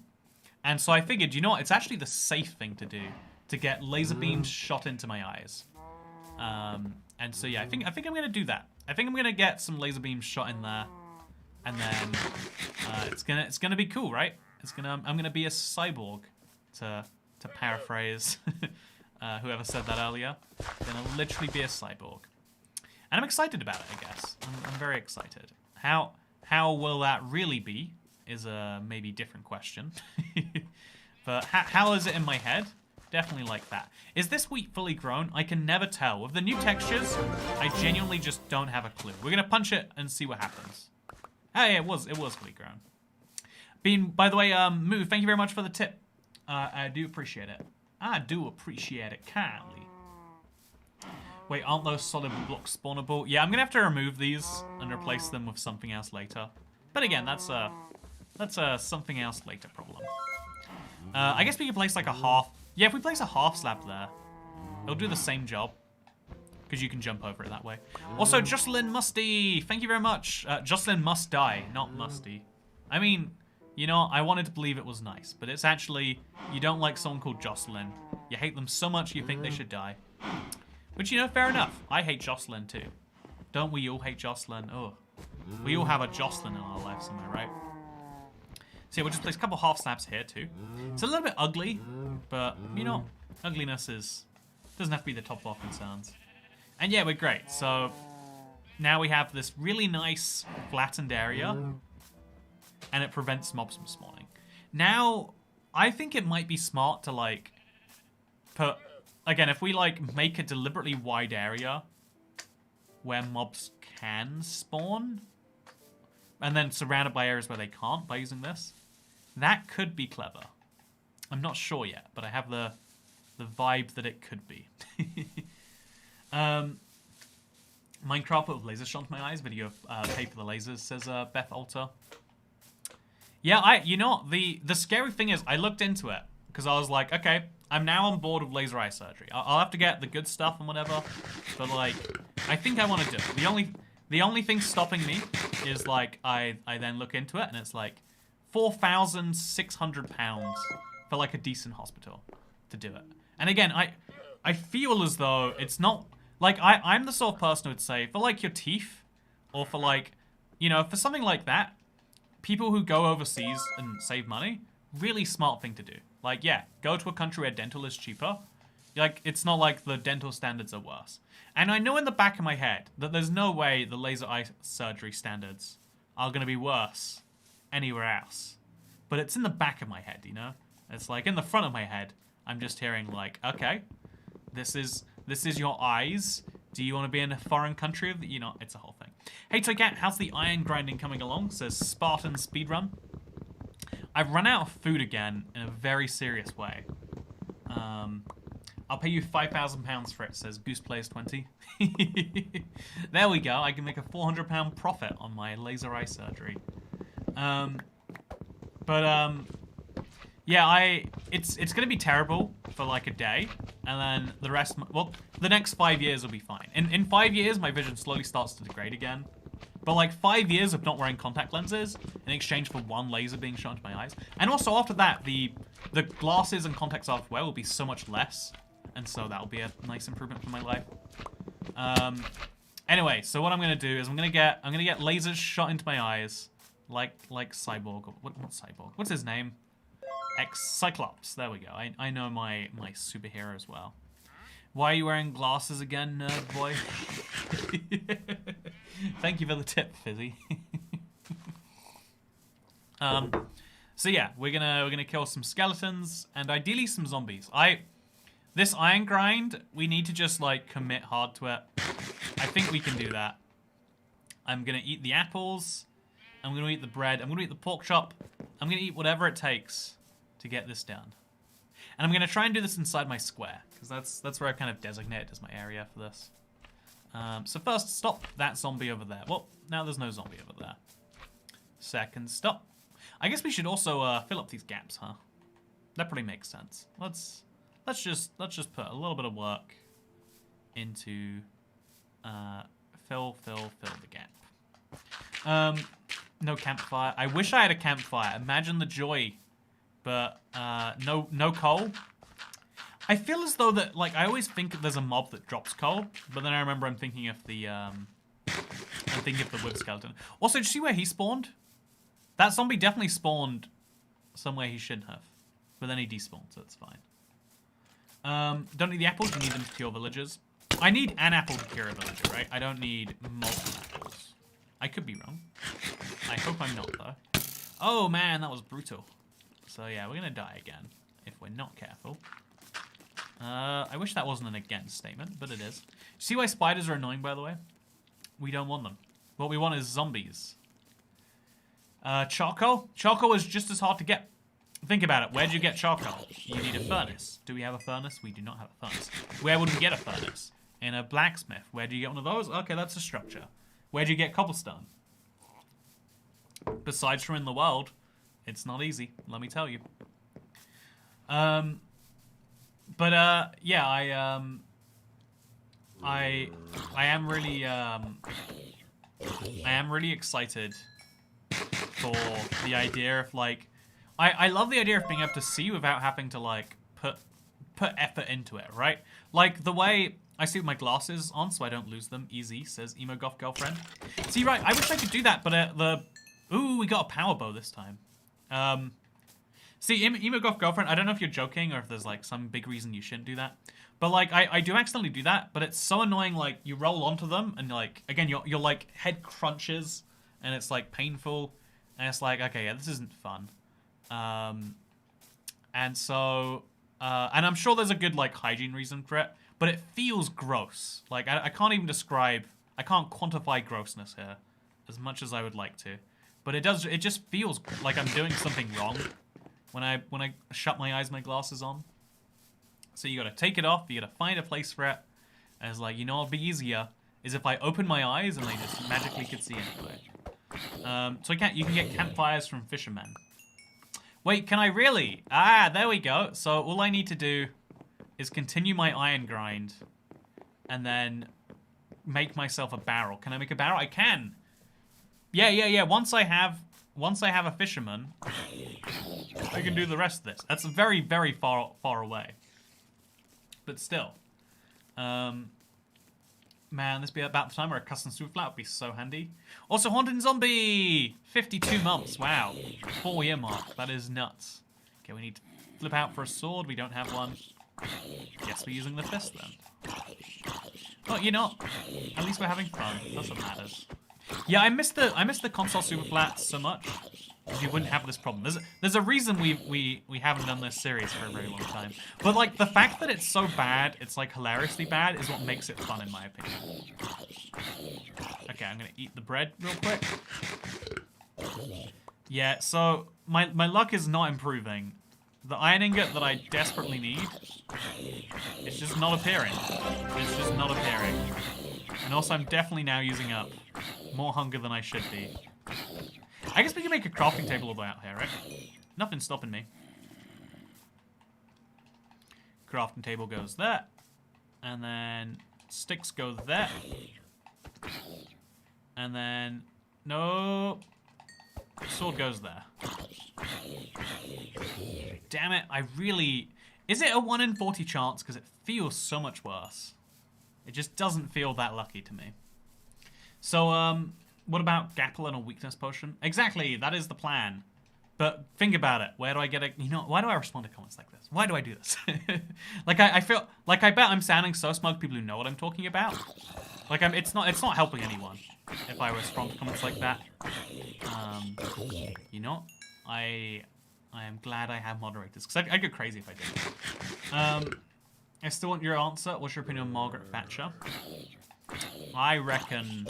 so I figured, you know what, it's actually the safe thing to do, to get laser beams shot into my eyes. And so yeah, I think I'm gonna do that. I think I'm gonna get some laser beams shot in there, and then it's gonna be cool, right? I'm gonna be a cyborg, to paraphrase whoever said that earlier. I'm gonna literally be a cyborg, and I'm excited about it. I guess I'm very excited. How will that really be is a maybe different question. But how is it in my head? Definitely like that. Is this wheat fully grown? I can never tell. With the new textures, I genuinely just don't have a clue. We're gonna punch it and see what happens. Oh yeah, it was fully grown. By the way, Moo, thank you very much for the tip. I do appreciate it. I do appreciate it kindly. Wait, aren't those solid blocks spawnable? Yeah, I'm gonna have to remove these and replace them with something else later. But again, that's a something else later problem. I guess we could place like a half. Yeah, if we place a half slab there, it'll do the same job. Because you can jump over it that way. Also, Jocelyn Musty, thank you very much. Jocelyn must die, not Musty. I mean, you know, I wanted to believe it was nice, but it's actually, you don't like someone called Jocelyn. You hate them so much you think they should die. Which, you know, fair enough. I hate Jocelyn too. Don't we all hate Jocelyn? Oh, we all have a Jocelyn in our lives, am I right? So yeah, we'll just place a couple half slabs here too. It's a little bit ugly, but you know, ugliness doesn't have to be the top of our concerns. And yeah, we're great. So now we have this really nice flattened area, and it prevents mobs from spawning. Now, I think it might be smart to like put, again, if we like make a deliberately wide area where mobs can spawn, and then surrounded by areas where they can't by using this, that could be clever. I'm not sure yet, but I have the vibe that it could be. Minecraft with lasers shot into my eyes. Video pay for the lasers, says Beth Alter. Yeah, you know, the scary thing is I looked into it because I was like, okay, I'm now on board with laser eye surgery. I'll have to get the good stuff and whatever, but like, I think I want to do it. The only thing stopping me is like I then look into it and it's like £4,600 for like a decent hospital to do it. And again, I feel as though it's not like I'm the sort of person who would say for like your teeth or for like, you know, for something like that, people who go overseas and save money, really smart thing to do. Like, yeah, go to a country where dental is cheaper. Like, it's not like the dental standards are worse. And I know in the back of my head that there's no way the laser eye surgery standards are going to be worse anywhere else. But it's in the back of my head, you know? It's like in the front of my head, I'm just hearing like, okay, this is your eyes. Do you want to be in a foreign country? You know, it's a whole thing. Hey, Toycat, how's the iron grinding coming along? Says Spartan Speedrun. I've run out of food again in a very serious way. I'll pay you £5,000 for it, says Goose Plays 20. There we go. I can make a £400 profit on my laser eye surgery. Yeah, it's gonna be terrible for like a day, and then the rest, well, the next 5 years will be fine. In 5 years, my vision slowly starts to degrade again. But like 5 years of not wearing contact lenses in exchange for one laser being shot into my eyes. And also after that, the glasses and contacts I have to wear will be so much less. And so that'll be a nice improvement for my life. Anyway, so what I'm gonna do is I'm gonna get lasers shot into my eyes. Like Cyborg. What Cyborg? What's his name? Cyclops. There we go. I know my superhero as well. Why are you wearing glasses again, nerd boy? Thank you for the tip, Fizzy. So yeah, we're gonna kill some skeletons and ideally some zombies. This iron grind, we need to just like commit hard to it. I think we can do that. I'm gonna eat the apples. I'm gonna eat the bread. I'm gonna eat the pork chop. I'm gonna eat whatever it takes to get this done. And I'm gonna try and do this inside my square, because that's where I kind of designated as my area for this. So first, stop that zombie over there. Well, now there's no zombie over there. Second, stop. I guess we should also fill up these gaps, huh? That probably makes sense. Let's just put a little bit of work into fill the gap. No campfire. I wish I had a campfire. Imagine the joy, but no coal. I feel as though that, like, I always think that there's a mob that drops coal, but then I remember I'm thinking of the wood skeleton. Also, did you see where he spawned? That zombie definitely spawned somewhere he shouldn't have, but then he despawned, so it's fine. Don't need the apples. You need them to cure villagers. I need an apple to cure a villager, right? I don't need multiple apples. I could be wrong. I hope I'm not, though. Oh, man, that was brutal. So, yeah, we're going to die again if we're not careful. I wish that wasn't an against statement, but it is. See why spiders are annoying, by the way? We don't want them. What we want is zombies. Charcoal? Charcoal is just as hard to get. Think about it. Where'd you get charcoal? You need a furnace. Do we have a furnace? We do not have a furnace. Where would we get a furnace? In a blacksmith. Where do you get one of those? Okay, that's a structure. Where do you get cobblestone? Besides from in the world, it's not easy, let me tell you. Yeah, I am really excited for the idea of like, I love the idea of being able to see without having to like put effort into it, right? Like the way I see with my glasses on so I don't lose them. Easy, says Emo Goth Girlfriend. See, right, I wish I could do that, but ooh, we got a power bow this time. See, Emo Goth Girlfriend, I don't know if you're joking or if there's like some big reason you shouldn't do that. But like, I do accidentally do that, but it's so annoying, like, you roll onto them and like, again, your like head crunches and it's like painful. And it's like, okay, yeah, this isn't fun. And so, and I'm sure there's a good like hygiene reason for it, but it feels gross. Like, I can't even describe, I can't quantify grossness here as much as I would like to. But it just feels like I'm doing something wrong when I shut my eyes, my glasses on. So you gotta take it off, you gotta find a place for it. And it's like, you know what'd be easier is if I open my eyes and they just magically could see anyway. So you can get campfires from fishermen. Wait, can I really? Ah, there we go. So all I need to do is continue my iron grind and then make myself a barrel. Can I make a barrel? I can. Yeah. Once I have a fisherman, I can do the rest of this. That's very, very far away. But still. Man, this be about the time where a custom Superflat would be so handy. Also, Haunted Zombie! 52 months, wow. 4-year mark, that is nuts. Okay, we need to flip out for a sword, we don't have one. Guess we're using the fist then. Well, you know, at least we're having fun. That's what matters. Yeah, I miss the console Superflat so much. You wouldn't have this problem. There's a reason we haven't done this series for a very long time. But like the fact that it's so bad, it's like hilariously bad, is what makes it fun in my opinion. Okay, I'm gonna eat the bread real quick. Yeah, so my luck is not improving. The iron ingot that I desperately need, it's just not appearing. It's just not appearing. And also I'm definitely now using up more hunger than I should be. I guess we can make a crafting table about here, right? Nothing's stopping me. Crafting table goes there. And then sticks go there. And then... no... sword goes there. Damn it, I really... Is it a 1 in 40 chance? Because it feels so much worse. It just doesn't feel that lucky to me. So, what about Gapple and a weakness potion? Exactly, that is the plan. But think about it. Where do I get a... You know, why do I respond to comments like this? Why do I do this? Like, I feel... Like, I bet I'm sounding so smug people who know what I'm talking about. Like, it's not helping anyone if I respond to comments like that. You know, I am glad I have moderators, because I'd go crazy if I didn't. I still want your answer. What's your opinion on Margaret Thatcher? I reckon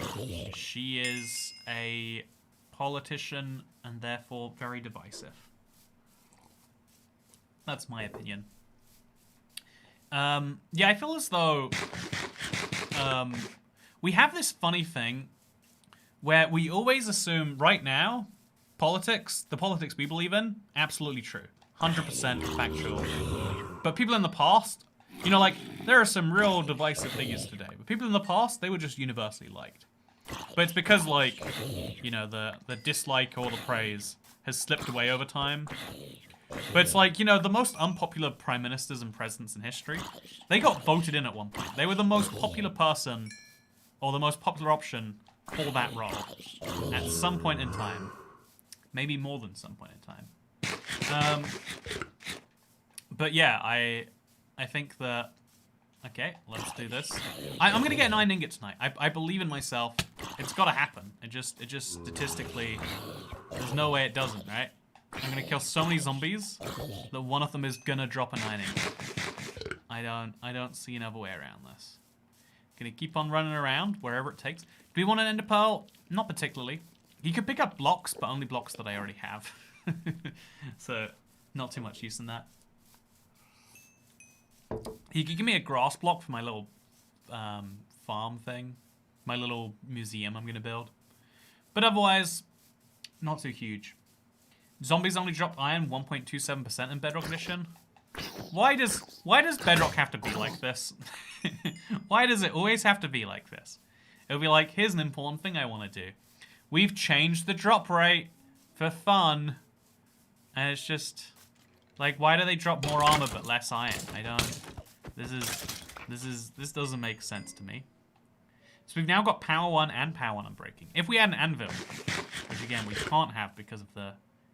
she is a politician and therefore very divisive. That's my opinion. Yeah, I feel as though we have this funny thing where we always assume right now, the politics we believe in, absolutely true. 100% factual. But people in the past, you know, like, there are some real divisive figures today. But people in the past, they were just universally liked. But it's because, like, you know, the dislike or the praise has slipped away over time. But it's like, you know, the most unpopular prime ministers and presidents in history, they got voted in at one point. They were the most popular person, or the most popular option for that role at some point in time. Maybe more than some point in time. But yeah, I think that... Okay, let's do this. I'm gonna get an iron ingot tonight. I believe in myself. It's gotta happen. It just statistically, there's no way it doesn't, right? I'm gonna kill so many zombies that one of them is gonna drop an iron ingot. I don't see another way around this. Gonna keep on running around wherever it takes. Do we want an ender pearl? Not particularly. You could pick up blocks, but only blocks that I already have. So, not too much use in that. You could give me a grass block for my little farm thing. My little museum I'm going to build. But otherwise, not too huge. Zombies only drop iron 1.27% in Bedrock Edition. Why does Bedrock have to be like this? Why does it always have to be like this? It'll be like, here's an important thing I want to do. We've changed the drop rate for fun. And it's just... Like, why do they drop more armor but less iron? I don't... This doesn't make sense to me. So we've now got power 1 and power 1 unbreaking. If we had an anvil, which again we can't have because of the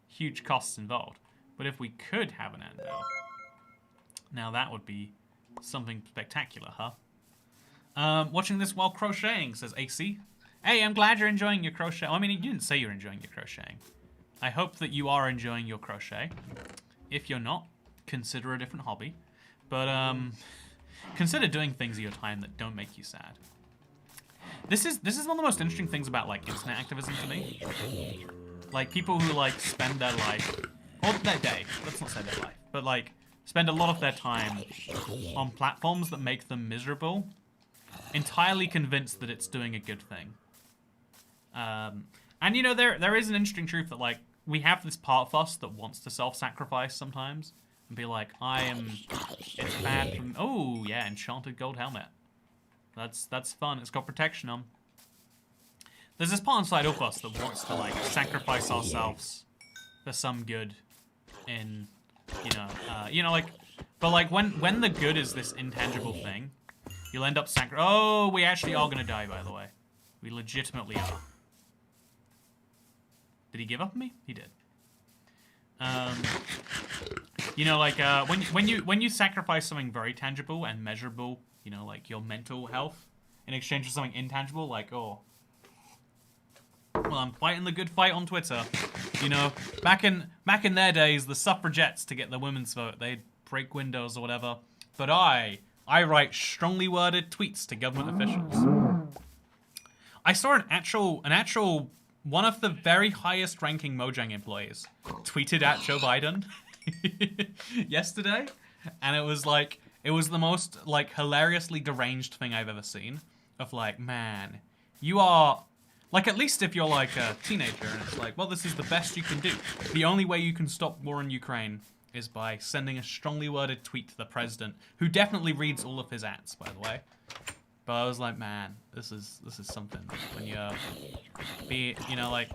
huge costs involved, but if we could have an anvil, now that would be something spectacular, huh? Watching this while crocheting, says AC. Hey, I'm glad you're enjoying your crochet. I mean, you didn't say you're enjoying your crocheting. I hope that you are enjoying your crochet. If you're not, consider a different hobby. But consider doing things of your time that don't make you sad. This is one of the most interesting things about like internet activism to me. Like people who like spend their life, or their day, let's not say their life, but like spend a lot of their time on platforms that make them miserable, entirely convinced that it's doing a good thing. And you know, there is an interesting truth that like we have this part of us that wants to self-sacrifice sometimes and be like, it's bad for me. Oh yeah, enchanted gold helmet. That's fun. It's got protection on. There's this part inside of us that wants to like sacrifice ourselves for some good in, you know, like, but like when the good is this intangible thing, you'll end up Oh, we actually are gonna die, by the way. We legitimately are. Did he give up on me? He did. You know, like when you sacrifice something very tangible and measurable, you know, like your mental health, in exchange for something intangible, like well, I'm fighting the good fight on Twitter. You know, back in their days, the suffragettes to get the women's vote, they'd break windows or whatever. But I write strongly worded tweets to government officials. I saw an actual one of the very highest ranking Mojang employees tweeted at Joe Biden yesterday, and it was the most like hilariously deranged thing I've ever seen. Of like, man, you are like, at least if you're like a teenager and it's like, well, this is the best you can do. The only way you can stop war in Ukraine is by sending a strongly worded tweet to the president, who definitely reads all of his ads, by the way. But I was like, man, this is something. When you you know, like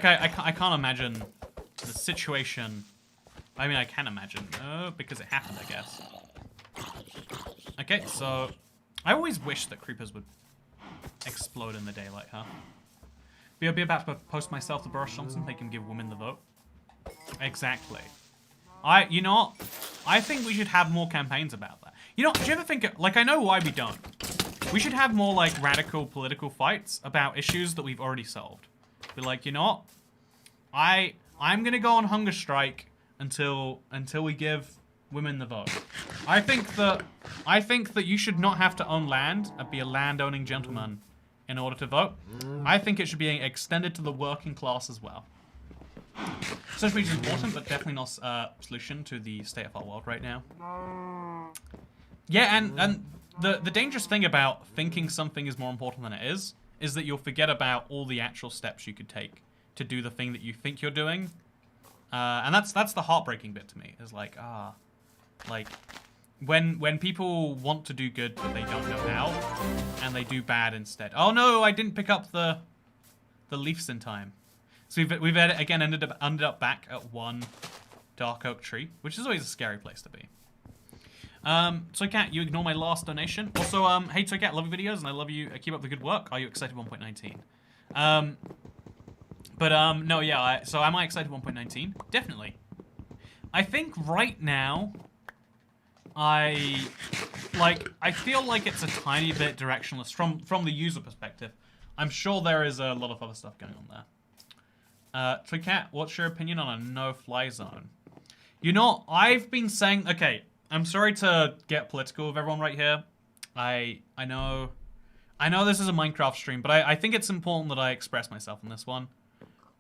I can't imagine the situation. I mean, I can imagine, because it happened, I guess. Okay, so I always wish that creepers would explode in the daylight, huh? Be about to post myself to Boris Johnson. They can give women the vote. Exactly. You know what? I think we should have more campaigns about that. You know, do you ever think, like, I know why we don't. We should have more, like, radical political fights about issues that we've already solved. Be like, you know what? I'm gonna go on hunger strike until we give women the vote. I think that you should not have to own land and be a land-owning gentleman in order to vote. I think it should be extended to the working class as well. Social media is important, but definitely not a solution to the state of our world right now. Yeah, and the dangerous thing about thinking something is more important than it is that you'll forget about all the actual steps you could take to do the thing that you think you're doing. And that's the heartbreaking bit to me, is like, like, when people want to do good but they don't know how, and they do bad instead. Oh no, I didn't pick up the leaves in time. So we've again ended up back at 1 dark oak tree, which is always a scary place to be. Toycat, you ignore my last donation. Also, hey Toycat, love your videos and I love you. Keep up the good work. Are you excited 1.19? No, yeah. So am I excited 1.19? Definitely. I think right now, I feel like it's a tiny bit directionless from the user perspective. I'm sure there is a lot of other stuff going on there. Toycat, what's your opinion on a no-fly zone? You know, I've been saying, okay, I'm sorry to get political with everyone right here. I know this is a Minecraft stream, but I think it's important that I express myself on this one.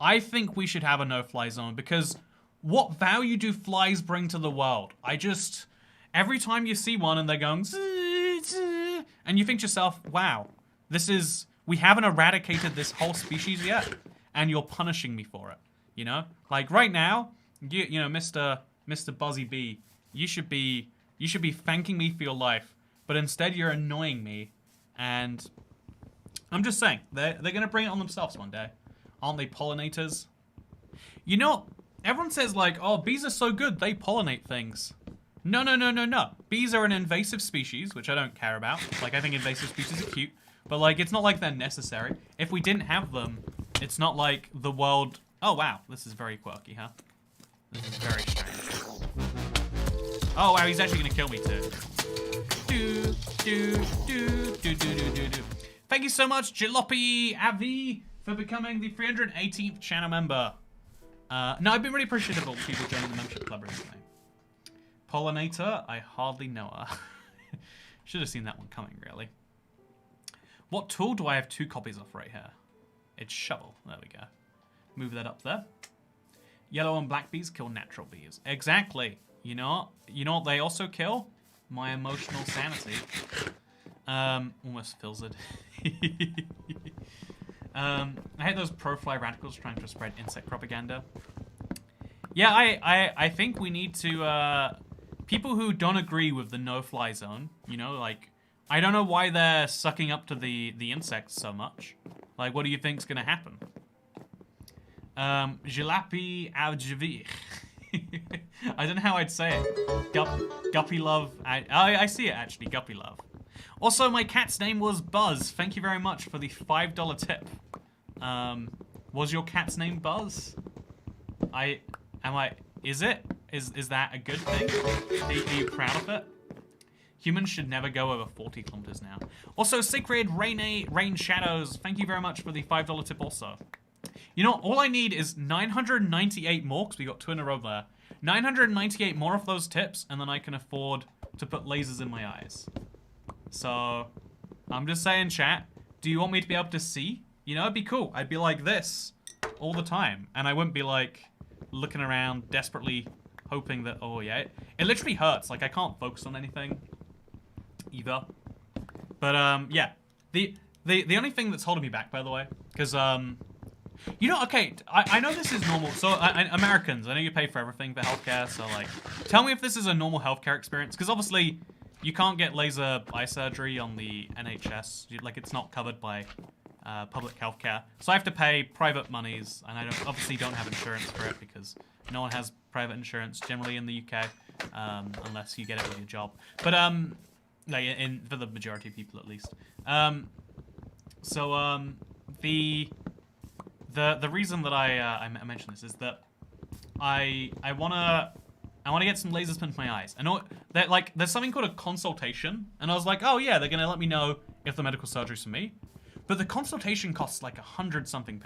I think we should have a no-fly zone because what value do flies bring to the world? Every time you see one and they're going, and you think to yourself, wow, we haven't eradicated this whole species yet, and you're punishing me for it, you know? Like right now, you know, Mr. Buzzy Bee, you should be thanking me for your life, but instead you're annoying me, and I'm just saying, they're gonna bring it on themselves one day. Aren't they pollinators? You know, everyone says like, oh, bees are so good, they pollinate things. No. Bees are an invasive species, which I don't care about. Like, I think invasive species are cute, but like, it's not like they're necessary. If we didn't have them, it's not like the world... Oh, wow, this is very quirky, huh? This is very strange. Oh, wow, he's actually gonna kill me too. Thank you so much, Jalopy Avi, for becoming the 318th channel member. No, I've been really appreciative of people joining the membership club recently. Pollinator, I hardly know her. Should have seen that one coming, really. What tool do I have 2 copies of right here? It's shovel. There we go. Move that up there. Yellow and black bees kill natural bees. Exactly. You know what they also kill? My emotional sanity. Almost fills it. I hate those pro-fly radicals trying to spread insect propaganda. Yeah, I think we need to, people who don't agree with the no-fly zone, you know, like, I don't know why they're sucking up to the insects so much. Like, what do you think's gonna happen? Jalapi Aljavir. I don't know how I'd say it. Guppy Love. I see it, actually. Guppy Love. Also, my cat's name was Buzz. Thank you very much for the $5 tip. Was your cat's name Buzz? Is it? Is that a good thing? Are you proud of it? Humans should never go over 40 kilometers now. Also, Sacred Rain Shadows, thank you very much for the $5 tip also. You know, all I need is 998 more, because we got 2 in a row there. 998 more of those tips, and then I can afford to put lasers in my eyes. So, I'm just saying, chat, do you want me to be able to see? You know, it'd be cool. I'd be like this all the time, and I wouldn't be like looking around desperately hoping that, oh yeah, it literally hurts. Like, I can't focus on anything either. But, yeah. The only thing that's holding me back, by the way, because, you know, okay, I know this is normal. So, Americans, I know you pay for everything for healthcare, so, like, tell me if this is a normal healthcare experience, because obviously, you can't get laser eye surgery on the NHS. Like, it's not covered by public healthcare. So I have to pay private monies, and I obviously don't have insurance for it, because no one has private insurance generally in the UK, unless you get it with your job. But, like, for the majority of people, at least. The reason that I mentioned this is that I wanna get some lasers put into my eyes. I know that, like, there's something called a consultation, and I was like, oh yeah, they're gonna let me know if the medical surgery's for me. But the consultation costs like £100-something.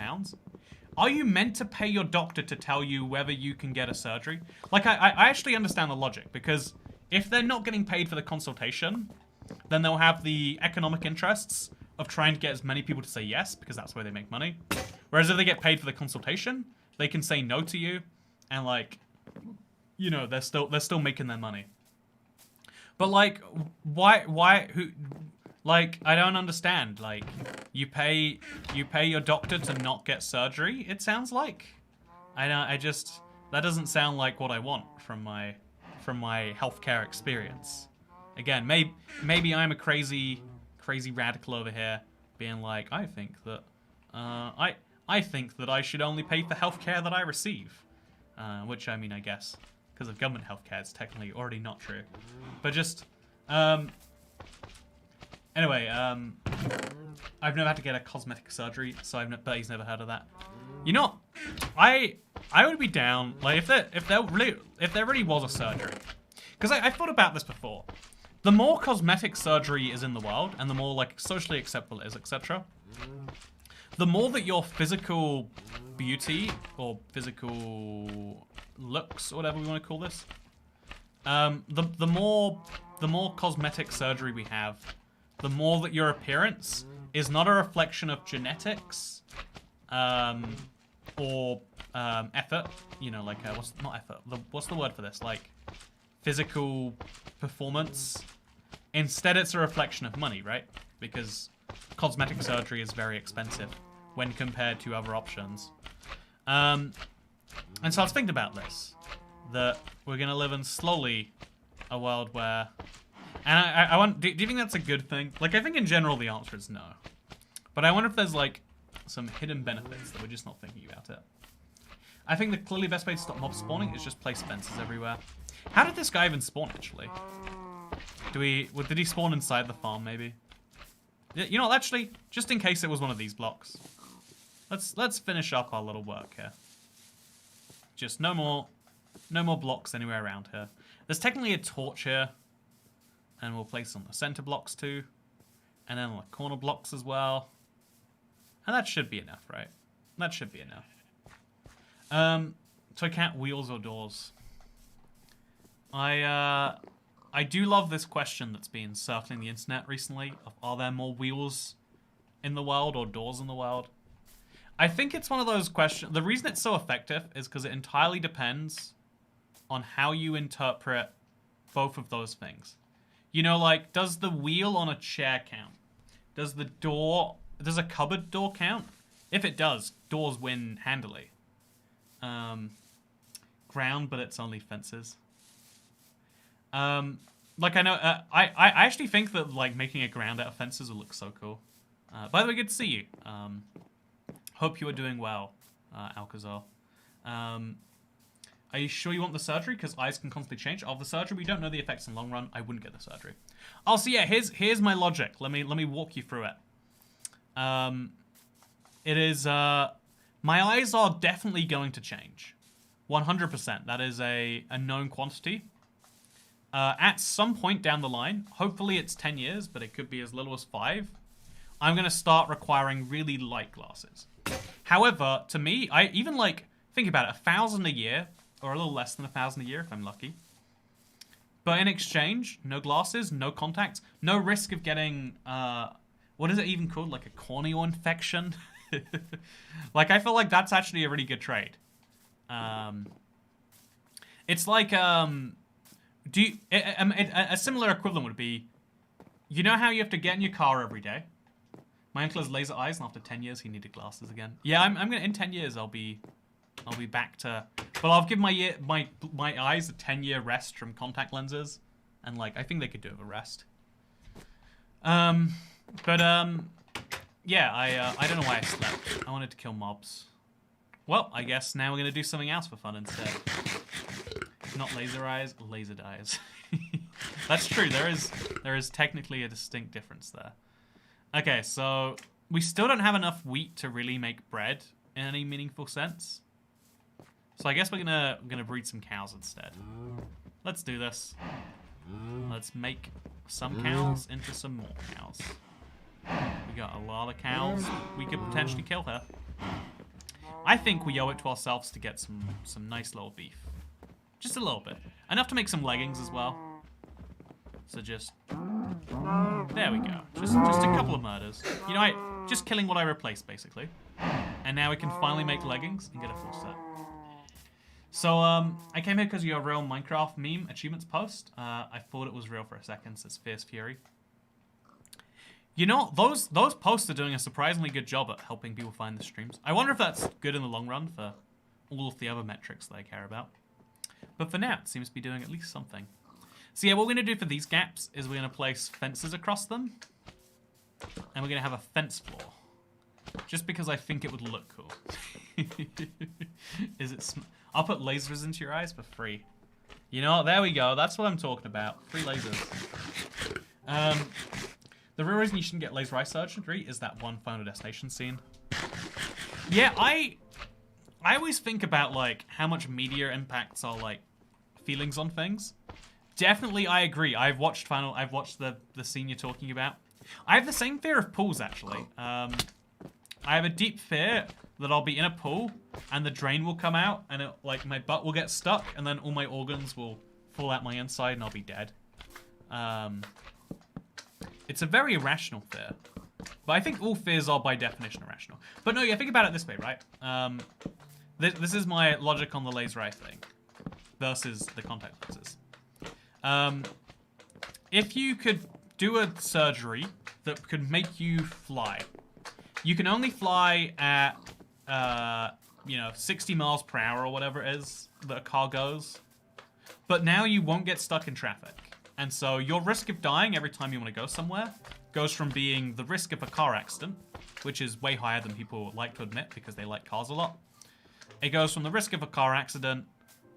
Are you meant to pay your doctor to tell you whether you can get a surgery? Like, I actually understand the logic, because if they're not getting paid for the consultation, then they'll have the economic interests of trying to get as many people to say yes, because that's where they make money. Whereas if they get paid for the consultation, they can say no to you, and, like, you know, they're still making their money. But, like, like, I don't understand. Like, you pay your doctor to not get surgery, it sounds like. That doesn't sound like what I want from my healthcare experience. Again, maybe I'm a crazy radical over here, being like, I think that I should only pay for healthcare that I receive. Which, I mean, I guess, because of government healthcare, it's technically already not true. But just, anyway, I've never had to get a cosmetic surgery, so but he's never heard of that. You know, I would be down, like, if there really was a surgery, because I thought about this before. The more cosmetic surgery is in the world, and the more, like, socially acceptable it is, etc., the more that your physical beauty or physical looks, or whatever we want to call this, the more cosmetic surgery we have, the more that your appearance is not a reflection of genetics, or effort. You know, like, what's the word for this? Like, physical performance. Instead, it's a reflection of money, right? Because cosmetic surgery is very expensive when compared to other options. And so I was thinking about this, that we're going to live in slowly a world where... And I want... Do you think that's a good thing? Like, I think in general the answer is no. But I wonder if there's, like, some hidden benefits that we're just not thinking about it. I think the clearly best way to stop mob spawning is just place fences everywhere. How did this guy even spawn, actually? Did he spawn inside the farm, maybe? You know, actually, just in case it was one of these blocks, let's finish up our little work here. Just no more blocks anywhere around here. There's technically a torch here, and we'll place on the center blocks too, and then on the corner blocks as well. And that should be enough, right? That should be enough. Toy cat, wheels or doors? I do love this question that's been circling the internet recently of, are there more wheels in the world or doors in the world? I think it's one of those questions. The reason it's so effective is because it entirely depends on how you interpret both of those things. You know, like, does the wheel on a chair count? Does a cupboard door count? If it does, doors win handily. Ground, but it's only fences. Like, I know, I actually think that, like, making a ground out of fences will look so cool. By the way, good to see you. Hope you are doing well, Alcazar. Are you sure you want the surgery? Because eyes can constantly change. Of the surgery, we don't know the effects in the long run. I wouldn't get the surgery. Oh, so yeah, here's my logic. Let me walk you through it. It is, my eyes are definitely going to change. 100%. That is a known quantity. At some point down the line, hopefully it's 10 years, but it could be as little as 5, I'm going to start requiring really light glasses. However, to me, I even like, think about it, 1,000 a year, or a little less than 1,000 a year if I'm lucky. But in exchange, no glasses, no contacts, no risk of getting, what is it even called? Like a corneal infection? Like, I feel like that's actually a really good trade. It's like, a similar equivalent would be, you know how you have to get in your car every day? My uncle has laser eyes, and after 10 years, he needed glasses again. Yeah, I'm gonna, in 10 years, I'll be back to, but I'll give my eyes a 10-year rest from contact lenses, and like, I think they could do a rest. Yeah, I don't know why I slept. I wanted to kill mobs. Well, I guess now we're gonna do something else for fun instead. Not laser eyes, laser eyes. That's true. There is technically a distinct difference there. Okay, so we still don't have enough wheat to really make bread in any meaningful sense. So I guess we're gonna breed some cows instead. Let's do this. Let's make some cows into some more cows. We got a lot of cows. We could potentially kill her. I think we owe it to ourselves to get some nice little beef. Just a little bit. Enough to make some leggings as well. So just... There we go. Just a couple of murders. You know, just killing what I replaced, basically. And now we can finally make leggings and get a full set. So, I came here because of your real Minecraft meme achievements post. I thought it was real for a second, says Fierce Fury. You know, those posts are doing a surprisingly good job at helping people find the streams. I wonder if that's good in the long run for all of the other metrics that I care about. But for now, it seems to be doing at least something. So yeah, what we're going to do for these gaps is we're going to place fences across them. And we're going to have a fence floor. Just because I think it would look cool. I'll put lasers into your eyes for free. You know what? There we go. That's what I'm talking about. Free lasers. The real reason you shouldn't get laser eye surgery is that one Final Destination scene. Yeah, I always think about, like, how much media impacts our, like, feelings on things. Definitely, I agree. I've watched the scene you're talking about. I have the same fear of pools, actually. I have a deep fear that I'll be in a pool, and the drain will come out, and like, my butt will get stuck, and then all my organs will fall out my inside, and I'll be dead. It's a very irrational fear. But I think all fears are, by definition, irrational. But no, yeah, think about it this way, right? This is my logic on the laser eye thing versus the contact lenses. If you could do a surgery that could make you fly, you can only fly at, 60 miles per hour or whatever it is that a car goes. But now you won't get stuck in traffic. And so your risk of dying every time you want to go somewhere goes from being the risk of a car accident, which is way higher than people like to admit because they like cars a lot. It goes from the risk of a car accident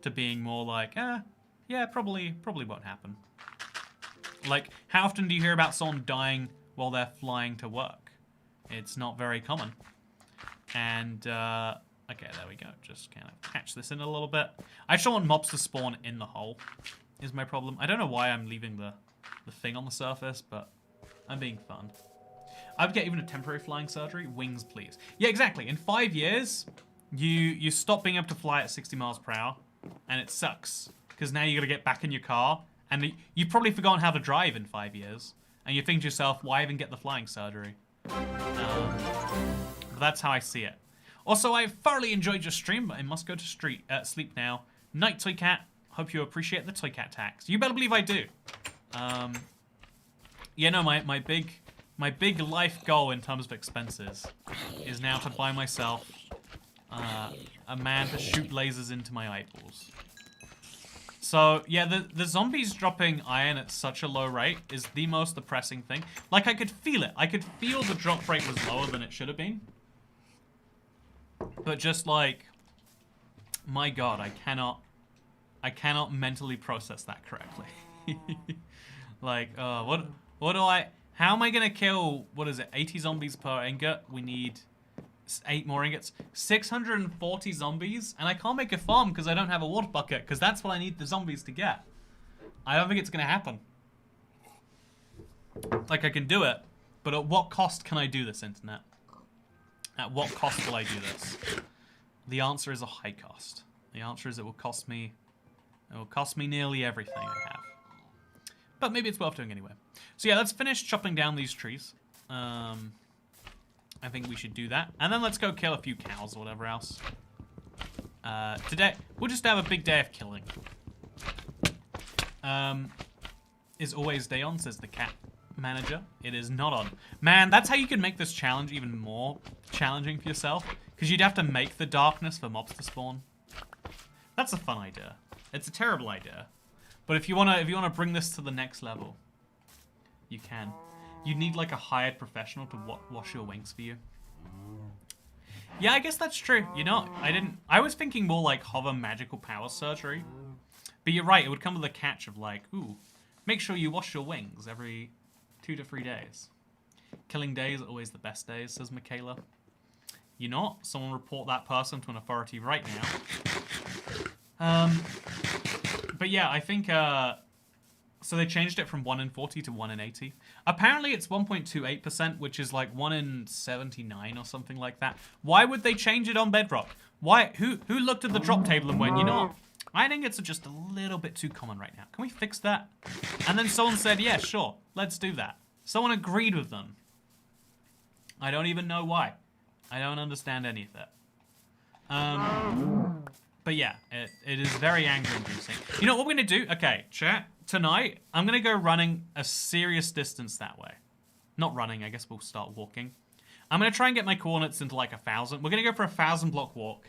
to being more like, yeah, probably won't happen. Like, how often do you hear about someone dying while they're flying to work? It's not very common. And, okay, there we go. Just kind of patch this in a little bit. I just don't want mobs to spawn in the hole, is my problem. I don't know why I'm leaving the thing on the surface, but I'm being fun. I would get even a temporary flying surgery. Wings, please. Yeah, exactly. In 5 years, you stop being able to fly at 60 miles per hour, and it sucks. Because now you got to get back in your car, and you've probably forgotten how to drive in 5 years. And you think to yourself, why even get the flying surgery? But that's how I see it. Also, I thoroughly enjoyed your stream, but I must go to sleep now. Night, Toy Cat. Hope you appreciate the Toy Cat tax. You better believe I do. Yeah, no, my big life goal in terms of expenses is now to buy myself a man to shoot lasers into my eyeballs. So, yeah, the zombies dropping iron at such a low rate is the most depressing thing. Like, I could feel it. I could feel the drop rate was lower than it should have been. But just like, my God, I cannot mentally process that correctly. Like, what do I, how am I gonna kill, what is it, 80 zombies per ingot? We need 8 more ingots, 640 zombies, and I can't make a farm because I don't have a water bucket, because that's what I need the zombies to get. I don't think it's going to happen. Like, I can do it, but at what cost can I do this, internet? At what cost will I do this? The answer is a high cost. The answer is it will cost me nearly everything I have. But maybe it's worth doing anyway. So yeah, let's finish chopping down these trees. I think we should do that. And then let's go kill a few cows or whatever else. Today, we'll just have a big day of killing. Is always day on, says the cat manager. It is not on. Man, that's how you can make this challenge even more challenging for yourself. Because you'd have to make the darkness for mobs to spawn. That's a fun idea. It's a terrible idea. But if you wanna bring this to the next level, you can. You'd need like a hired professional to wash your wings for you. Yeah, I guess that's true. You know, I was thinking more like hover magical power surgery. But you're right, it would come with a catch of like, ooh, make sure you wash your wings every 2 to 3 days. Killing days are always the best days, says Michaela. You know, someone report that person to an authority right now. But yeah, I think, so they changed it from 1 in 40 to 1 in 80. Apparently it's 1.28%, which is like 1 in 79 or something like that. Why would they change it on Bedrock? Why? Who looked at the drop table and went, you know what? I think it's just a little bit too common right now. Can we fix that? And then someone said, yeah, sure, let's do that. Someone agreed with them. I don't even know why. I don't understand any of it. But yeah, it is very anger-inducing. You know what we're going to do? Okay, chat. Tonight, I'm going to go running a serious distance that way. Not running, I guess we'll start walking. I'm going to try and get my coordinates into like 1,000. We're going to go for a 1,000 block walk.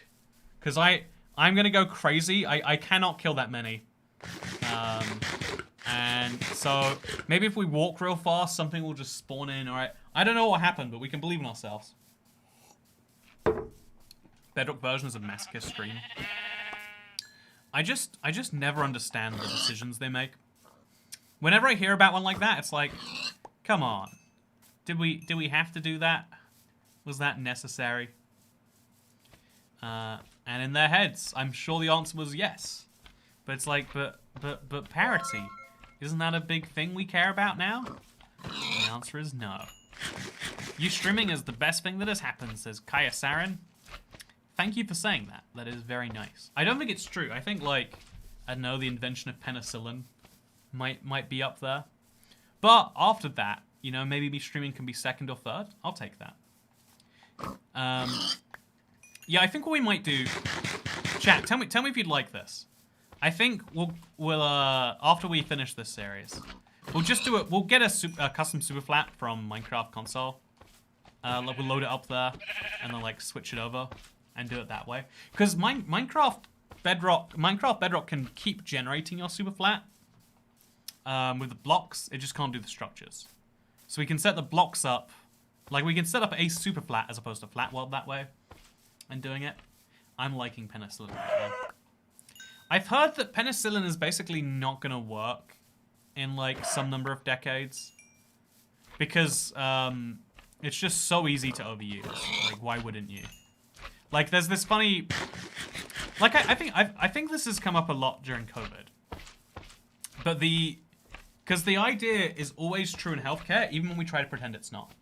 Because I'm going to go crazy. I cannot kill that many. And so, maybe if we walk real fast, something will just spawn in, alright? I don't know what happened, but we can believe in ourselves. Bedrock version is a masochist stream. I just never understand the decisions they make. Whenever I hear about one like that, it's like, come on. Did we have to do that? Was that necessary? And in their heads, I'm sure the answer was yes. But it's like, but parity, isn't that a big thing we care about now? The answer is no. You streaming is the best thing that has happened, says Kaya Sarin. Thank you for saying that. That is very nice. I don't think it's true. I think, like, I don't know, the invention of penicillin might be up there. But after that, you know, maybe me streaming can be second or third. I'll take that. Yeah, I think what we might do... Chat, tell me if you'd like this. I think we'll after we finish this series, we'll just do it. We'll get a custom Superflat from Minecraft console. We'll load it up there, and then like switch it over and do it that way. Because Minecraft Bedrock can keep generating your Superflat with the blocks. It just can't do the structures. So we can set the blocks up, like we can set up a Superflat as opposed to Flat World that way, and doing it. I'm liking Penicillin right now. I've heard that Penicillin is basically not gonna work in like some number of decades because it's just so easy to overuse. Like, why wouldn't you? Like, there's this funny, like I think this has come up a lot during COVID, but because the idea is always true in healthcare, even when we try to pretend it's not.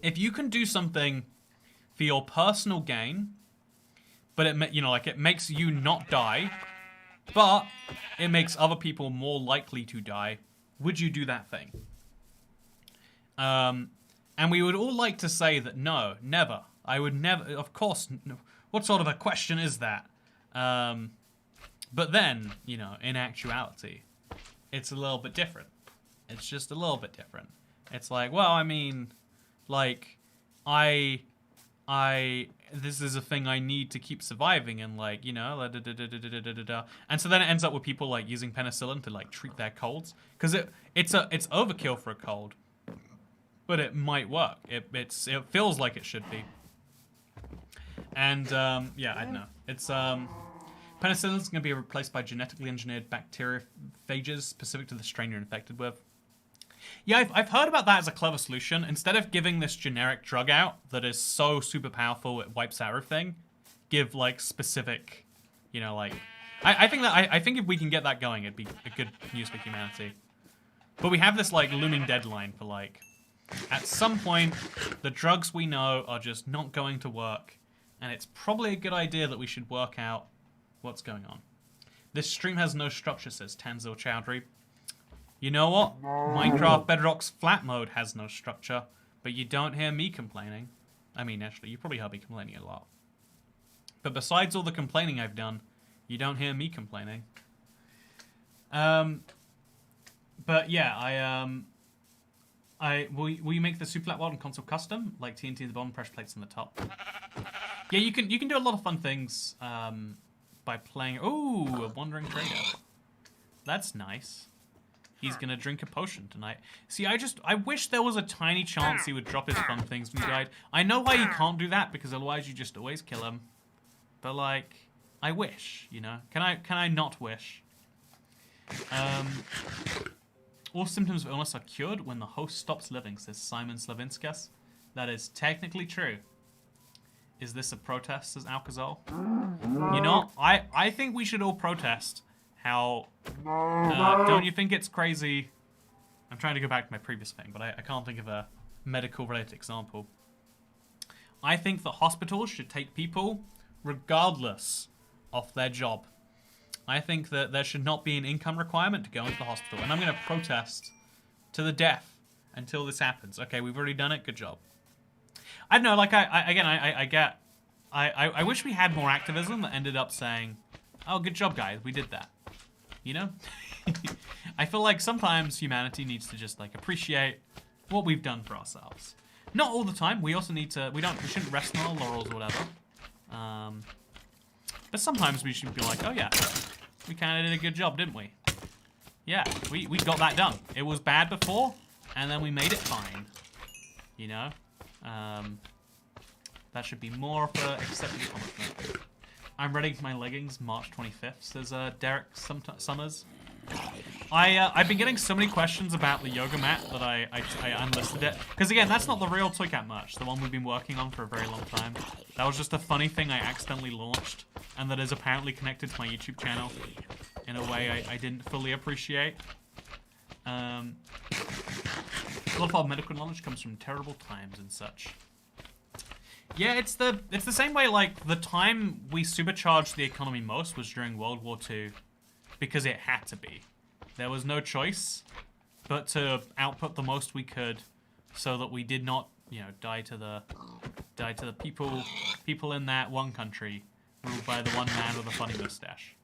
If you can do something for your personal gain, but it makes you not die, but it makes other people more likely to die, would you do that thing? And we would all like to say that no, never. I would never, of course, no. What sort of a question is that? But then, you know, in actuality, it's a little bit different. It's just a little bit different. It's like, well, I mean, like, this is a thing I need to keep surviving, and like, you know, and so then it ends up with people like using penicillin to like treat their colds, because it's overkill for a cold, but it might work. It feels like it should be, and yeah, I don't know. It's penicillin is going to be replaced by genetically engineered bacteriophages specific to the strain you're infected with. Yeah, I've heard about that as a clever solution. Instead of giving this generic drug out that is so super powerful it wipes out everything, give like specific, you know, like I think if we can get that going, it'd be a good news for humanity. But we have this like looming deadline for like, at some point, the drugs we know are just not going to work, and it's probably a good idea that we should work out what's going on. This stream has no structure, says Tanzil Chowdhury. You know what? Minecraft Bedrock's flat mode has no structure, but you don't hear me complaining. I mean, actually, you probably heard me complaining a lot. But besides all the complaining I've done, you don't hear me complaining. But yeah, will you make the Superflat world and console custom, like TNT at the bottom, pressure plates on the top? Yeah, you can do a lot of fun things by playing. Ooh, a wandering trader. That's nice. He's gonna drink a potion tonight. See, I wish there was a tiny chance he would drop his fun things when he died. I know why you can't do that, because otherwise you just always kill him. But like, I wish, you know? Can I not wish? All symptoms of illness are cured when the host stops living, says Simon Slavinskas. That is technically true. Is this a protest, says Alcazar? You know, I think we should all protest how... don't you think it's crazy? I'm trying to go back to my previous thing, but I can't think of a medical-related example. I think that hospitals should take people regardless of their job. I think that there should not be an income requirement to go into the hospital. And I'm going to protest to the death until this happens. Okay, we've already done it. Good job. I don't know, like, I wish we had more activism that ended up saying, oh, good job, guys, we did that. You know? I feel like sometimes humanity needs to just, like, appreciate what we've done for ourselves. Not all the time. We also need to, we shouldn't rest on our laurels or whatever. But sometimes we should be like, oh yeah, we kind of did a good job, didn't we? Yeah, we got that done. It was bad before, and then we made it fine. You know? That should be more of a accepted accomplishment. I'm ready for my leggings, March 25th, says Derek Summers. I've been getting so many questions about the yoga mat that I unlisted it. Because again, that's not the real Toy Cat merch, the one we've been working on for a very long time. That was just a funny thing I accidentally launched, and that is apparently connected to my YouTube channel in a way I didn't fully appreciate. A lot of our medical knowledge comes from terrible times and such. Yeah, it's the same way, like, the time we supercharged the economy most was during World War II, because it had to be. There was no choice but to output the most we could, so that we did not, you know, die to the people in that one country ruled by the one man with a funny mustache,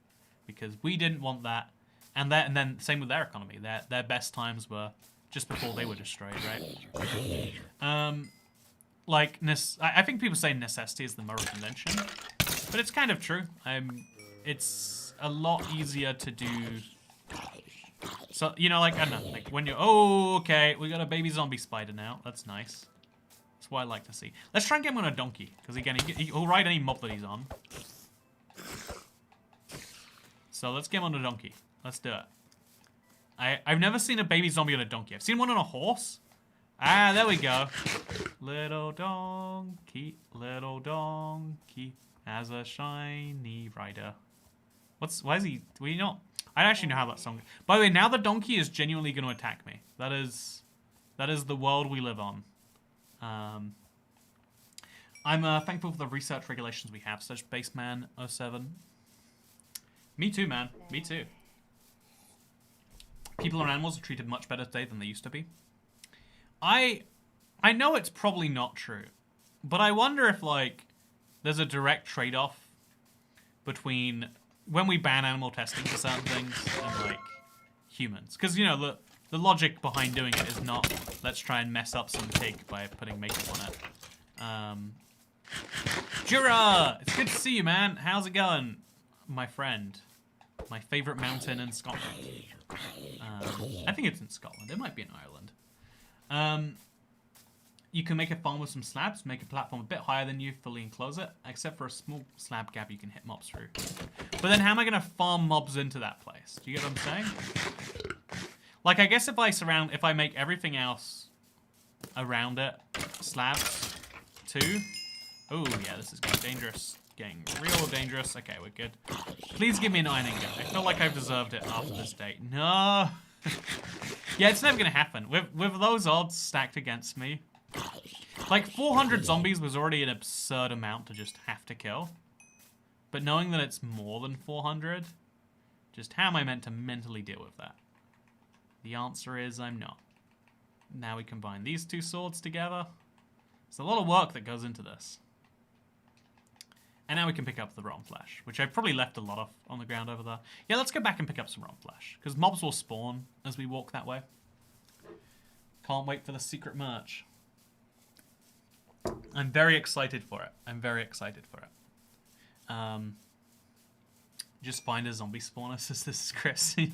because we didn't want that. And then same with their economy. Their best times were just before they were destroyed, right? Like, I think people say necessity is the mother of invention, but it's kind of true. It's a lot easier to do. So, you know, like, I don't know, like when you're, oh, okay, we got a baby zombie spider now. That's nice. That's what I like to see. Let's try and get him on a donkey, because again, he'll ride any mob that he's on. So let's get him on a donkey. Let's do it. I've never seen a baby zombie on a donkey. I've seen one on a horse. Ah, there we go. Little donkey has a shiny rider. Why is he, do we not? I don't actually know how that song. By the way, now the donkey is genuinely going to attack me. That is the world we live on. I'm thankful for the research regulations we have, such Baseman07. Me too, man. Me too. People and animals are treated much better today than they used to be. I know it's probably not true, but I wonder if, like, there's a direct trade-off between when we ban animal testing for certain things and, like, humans. Because, you know, the logic behind doing it is not, let's try and mess up some pig by putting makeup on it. Jura! It's good to see you, man. How's it going, my friend? My favorite mountain in Scotland. I think it's in Scotland. It might be in Ireland. You can make a farm with some slabs, make a platform a bit higher than you, fully enclose it, except for a small slab gap you can hit mobs through. But then how am I going to farm mobs into that place? Do you get what I'm saying? Like, I guess if I make everything else around it slabs too. Oh, yeah, this is getting dangerous. Getting real dangerous. Okay, we're good. Please give me an iron ingot. I feel like I've deserved it after this date. No. Yeah, it's never gonna happen. With those odds stacked against me. Like, 400 zombies was already an absurd amount to just have to kill. But knowing that it's more than 400, just how am I meant to mentally deal with that? The answer is I'm not. Now we combine these two swords together. There's a lot of work that goes into this. And now we can pick up the rotten flesh, which I've probably left a lot of on the ground over there. Yeah, let's go back and pick up some rotten flesh, because mobs will spawn as we walk that way. Can't wait for the secret merch. I'm very excited for it. I'm very excited for it. Just find a zombie spawner, says this is Chris. See,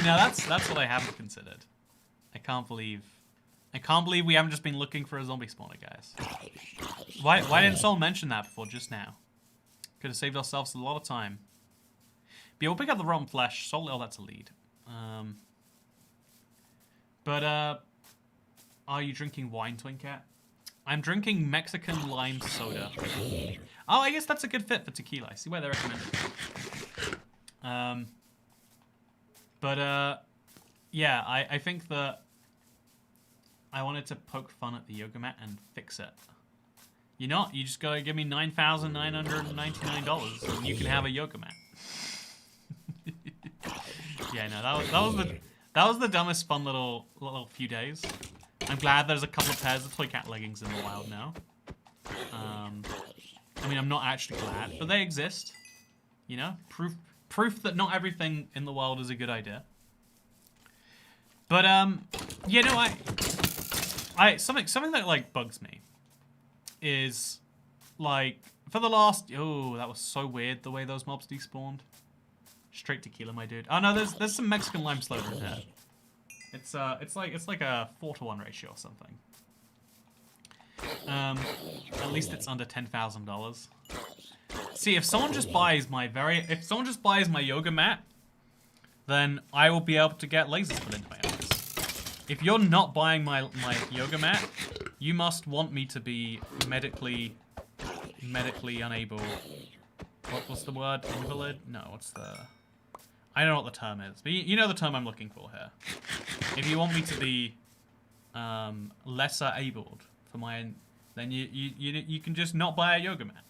now that's what I haven't considered. I can't believe we haven't just been looking for a zombie spawner, guys. Why didn't someone mention that before just now? Could have saved ourselves a lot of time. But yeah, we'll pick up the rotten flesh. Oh, that's a lead. Are you drinking wine, Twincat? I'm drinking Mexican lime soda. Oh, I guess that's a good fit for tequila. I see why they recommend it. Yeah, I think that I wanted to poke fun at the yoga mat and fix it. You're not. You just gotta give me $9,999 and you can have a yoga mat. Yeah, no, that was the dumbest fun little few days. I'm glad there's a couple of pairs of toy cat leggings in the wild now. I mean, I'm not actually glad, but they exist. You know, proof that not everything in the world is a good idea. But you know, something that like bugs me is like for the last that was so weird the way those mobs despawned. Straight tequila, my dude. Oh no, there's some Mexican lime soda in here. It's like a 4-to-1 ratio or something. At least it's under $10,000. See, if someone just buys my yoga mat, then I will be able to get lasers put into my eyes. If you're not buying my yoga mat, you must want me to be medically unable. What's the word? Invalid? No, what's the... I don't know what the term is, but you know the term I'm looking for here. If you want me to be lesser abled for then you can just not buy a yoga mat.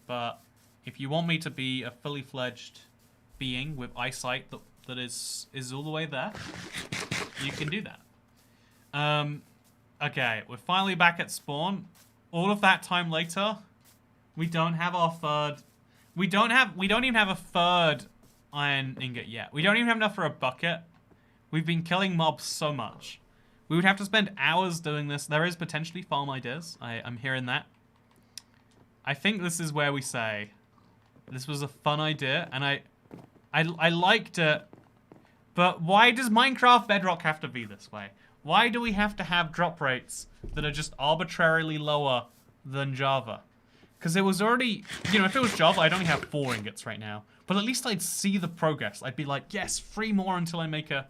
But if you want me to be a fully fledged being with eyesight that is all the way there, you can do that. Okay, we're finally back at spawn. All of that time later, we don't have our third. We don't even have a third iron ingot yet. We don't even have enough for a bucket. We've been killing mobs so much. We would have to spend hours doing this. There is potentially farm ideas. I'm hearing that. I think this is where we say, this was a fun idea, and I liked it, but why does Minecraft Bedrock have to be this way? Why do we have to have drop rates that are just arbitrarily lower than Java? Because it was already, if it was Java, I'd only have 4 ingots right now. But at least I'd see the progress. I'd be like, yes, 3 more until I make a...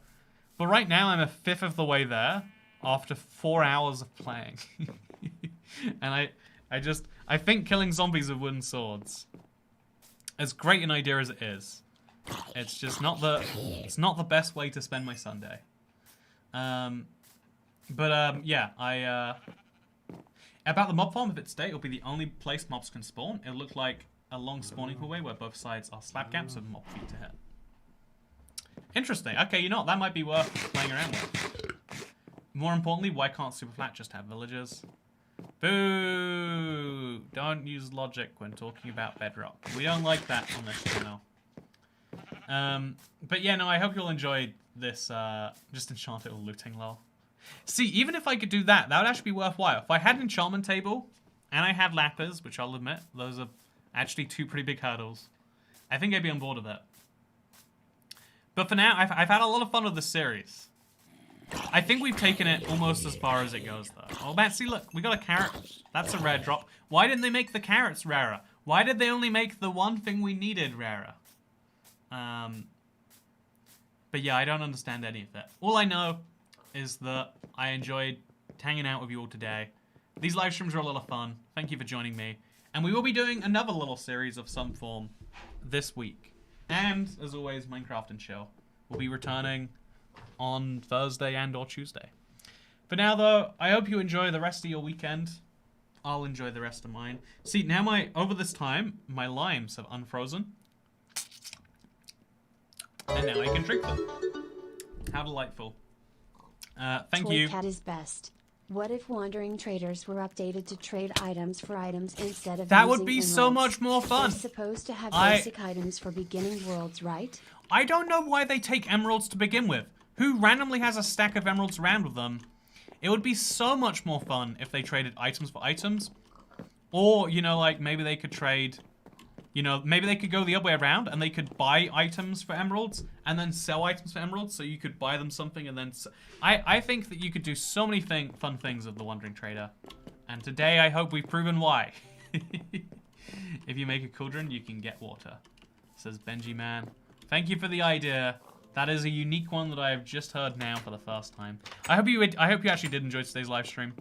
But right now, I'm a 5th of the way there after 4 hours of playing. And I think killing zombies with wooden swords, as great an idea as it is, it's just not the best way to spend my Sunday. Yeah, about the mob farm, if it's day, it'll be the only place mobs can spawn. It'll look like a long spawning hallway where both sides are slab gaps with mob feet to hit. Interesting. Okay, that might be worth playing around with. More importantly, why can't Superflat just have villagers? Boo! Don't use logic when talking about Bedrock. We don't like that on this channel. But yeah, no, I hope you'll enjoy this, just enchanted or looting lol. See, even if I could do that, that would actually be worthwhile. If I had an enchantment table, and I had lappers, which I'll admit, those are actually 2 pretty big hurdles, I think I'd be on board with it. But for now, I've had a lot of fun with this series. I think we've taken it almost as far as it goes, though. Oh, man, see, look, we got a carrot. That's a rare drop. Why didn't they make the carrots rarer? Why did they only make the one thing we needed rarer? But yeah, I don't understand any of that. All I know is that I enjoyed hanging out with you all today. These live streams are a lot of fun. Thank you for joining me. And we will be doing another little series of some form this week. And, as always, Minecraft and Chill will be returning on Thursday and or Tuesday. For now, though, I hope you enjoy the rest of your weekend. I'll enjoy the rest of mine. See, now over this time, my limes have unfrozen. And now I can drink them. How delightful. Thank you. Toy Cat is best. What if wandering traders were updated to trade items for items instead of That using would be emeralds? so much more fun. They're supposed to have basic items for beginning worlds, right? I don't know why they take emeralds to begin with. Who randomly has a stack of emeralds around with them? It would be so much more fun if they traded items for items. Or, you know, like, maybe they could trade... You know, maybe they could go the other way around and they could buy items for emeralds and then sell items for emeralds, so you could buy them something and then... I think that you could do so many fun things with the Wandering Trader. And today I hope we've proven why. If you make a cauldron, you can get water. Says Benji Man. Thank you for the idea. That is a unique one that I have just heard now for the first time. I hope you actually did enjoy today's live stream.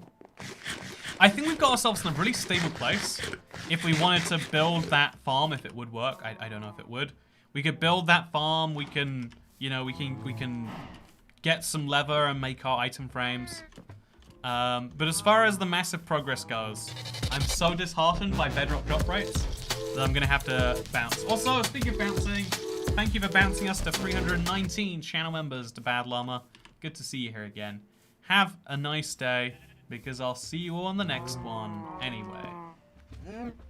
I think we've got ourselves in a really stable place. If we wanted to build that farm, if it would work, I don't know if it would. We could build that farm. We can, you know, we can get some leather and make our item frames. But as far as the massive progress goes, I'm so disheartened by Bedrock drop rates that I'm gonna have to bounce. Also, speaking of bouncing, thank you for bouncing us to 319 channel members to Bad Llama. Good to see you here again. Have a nice day, because I'll see you all on the next one anyway.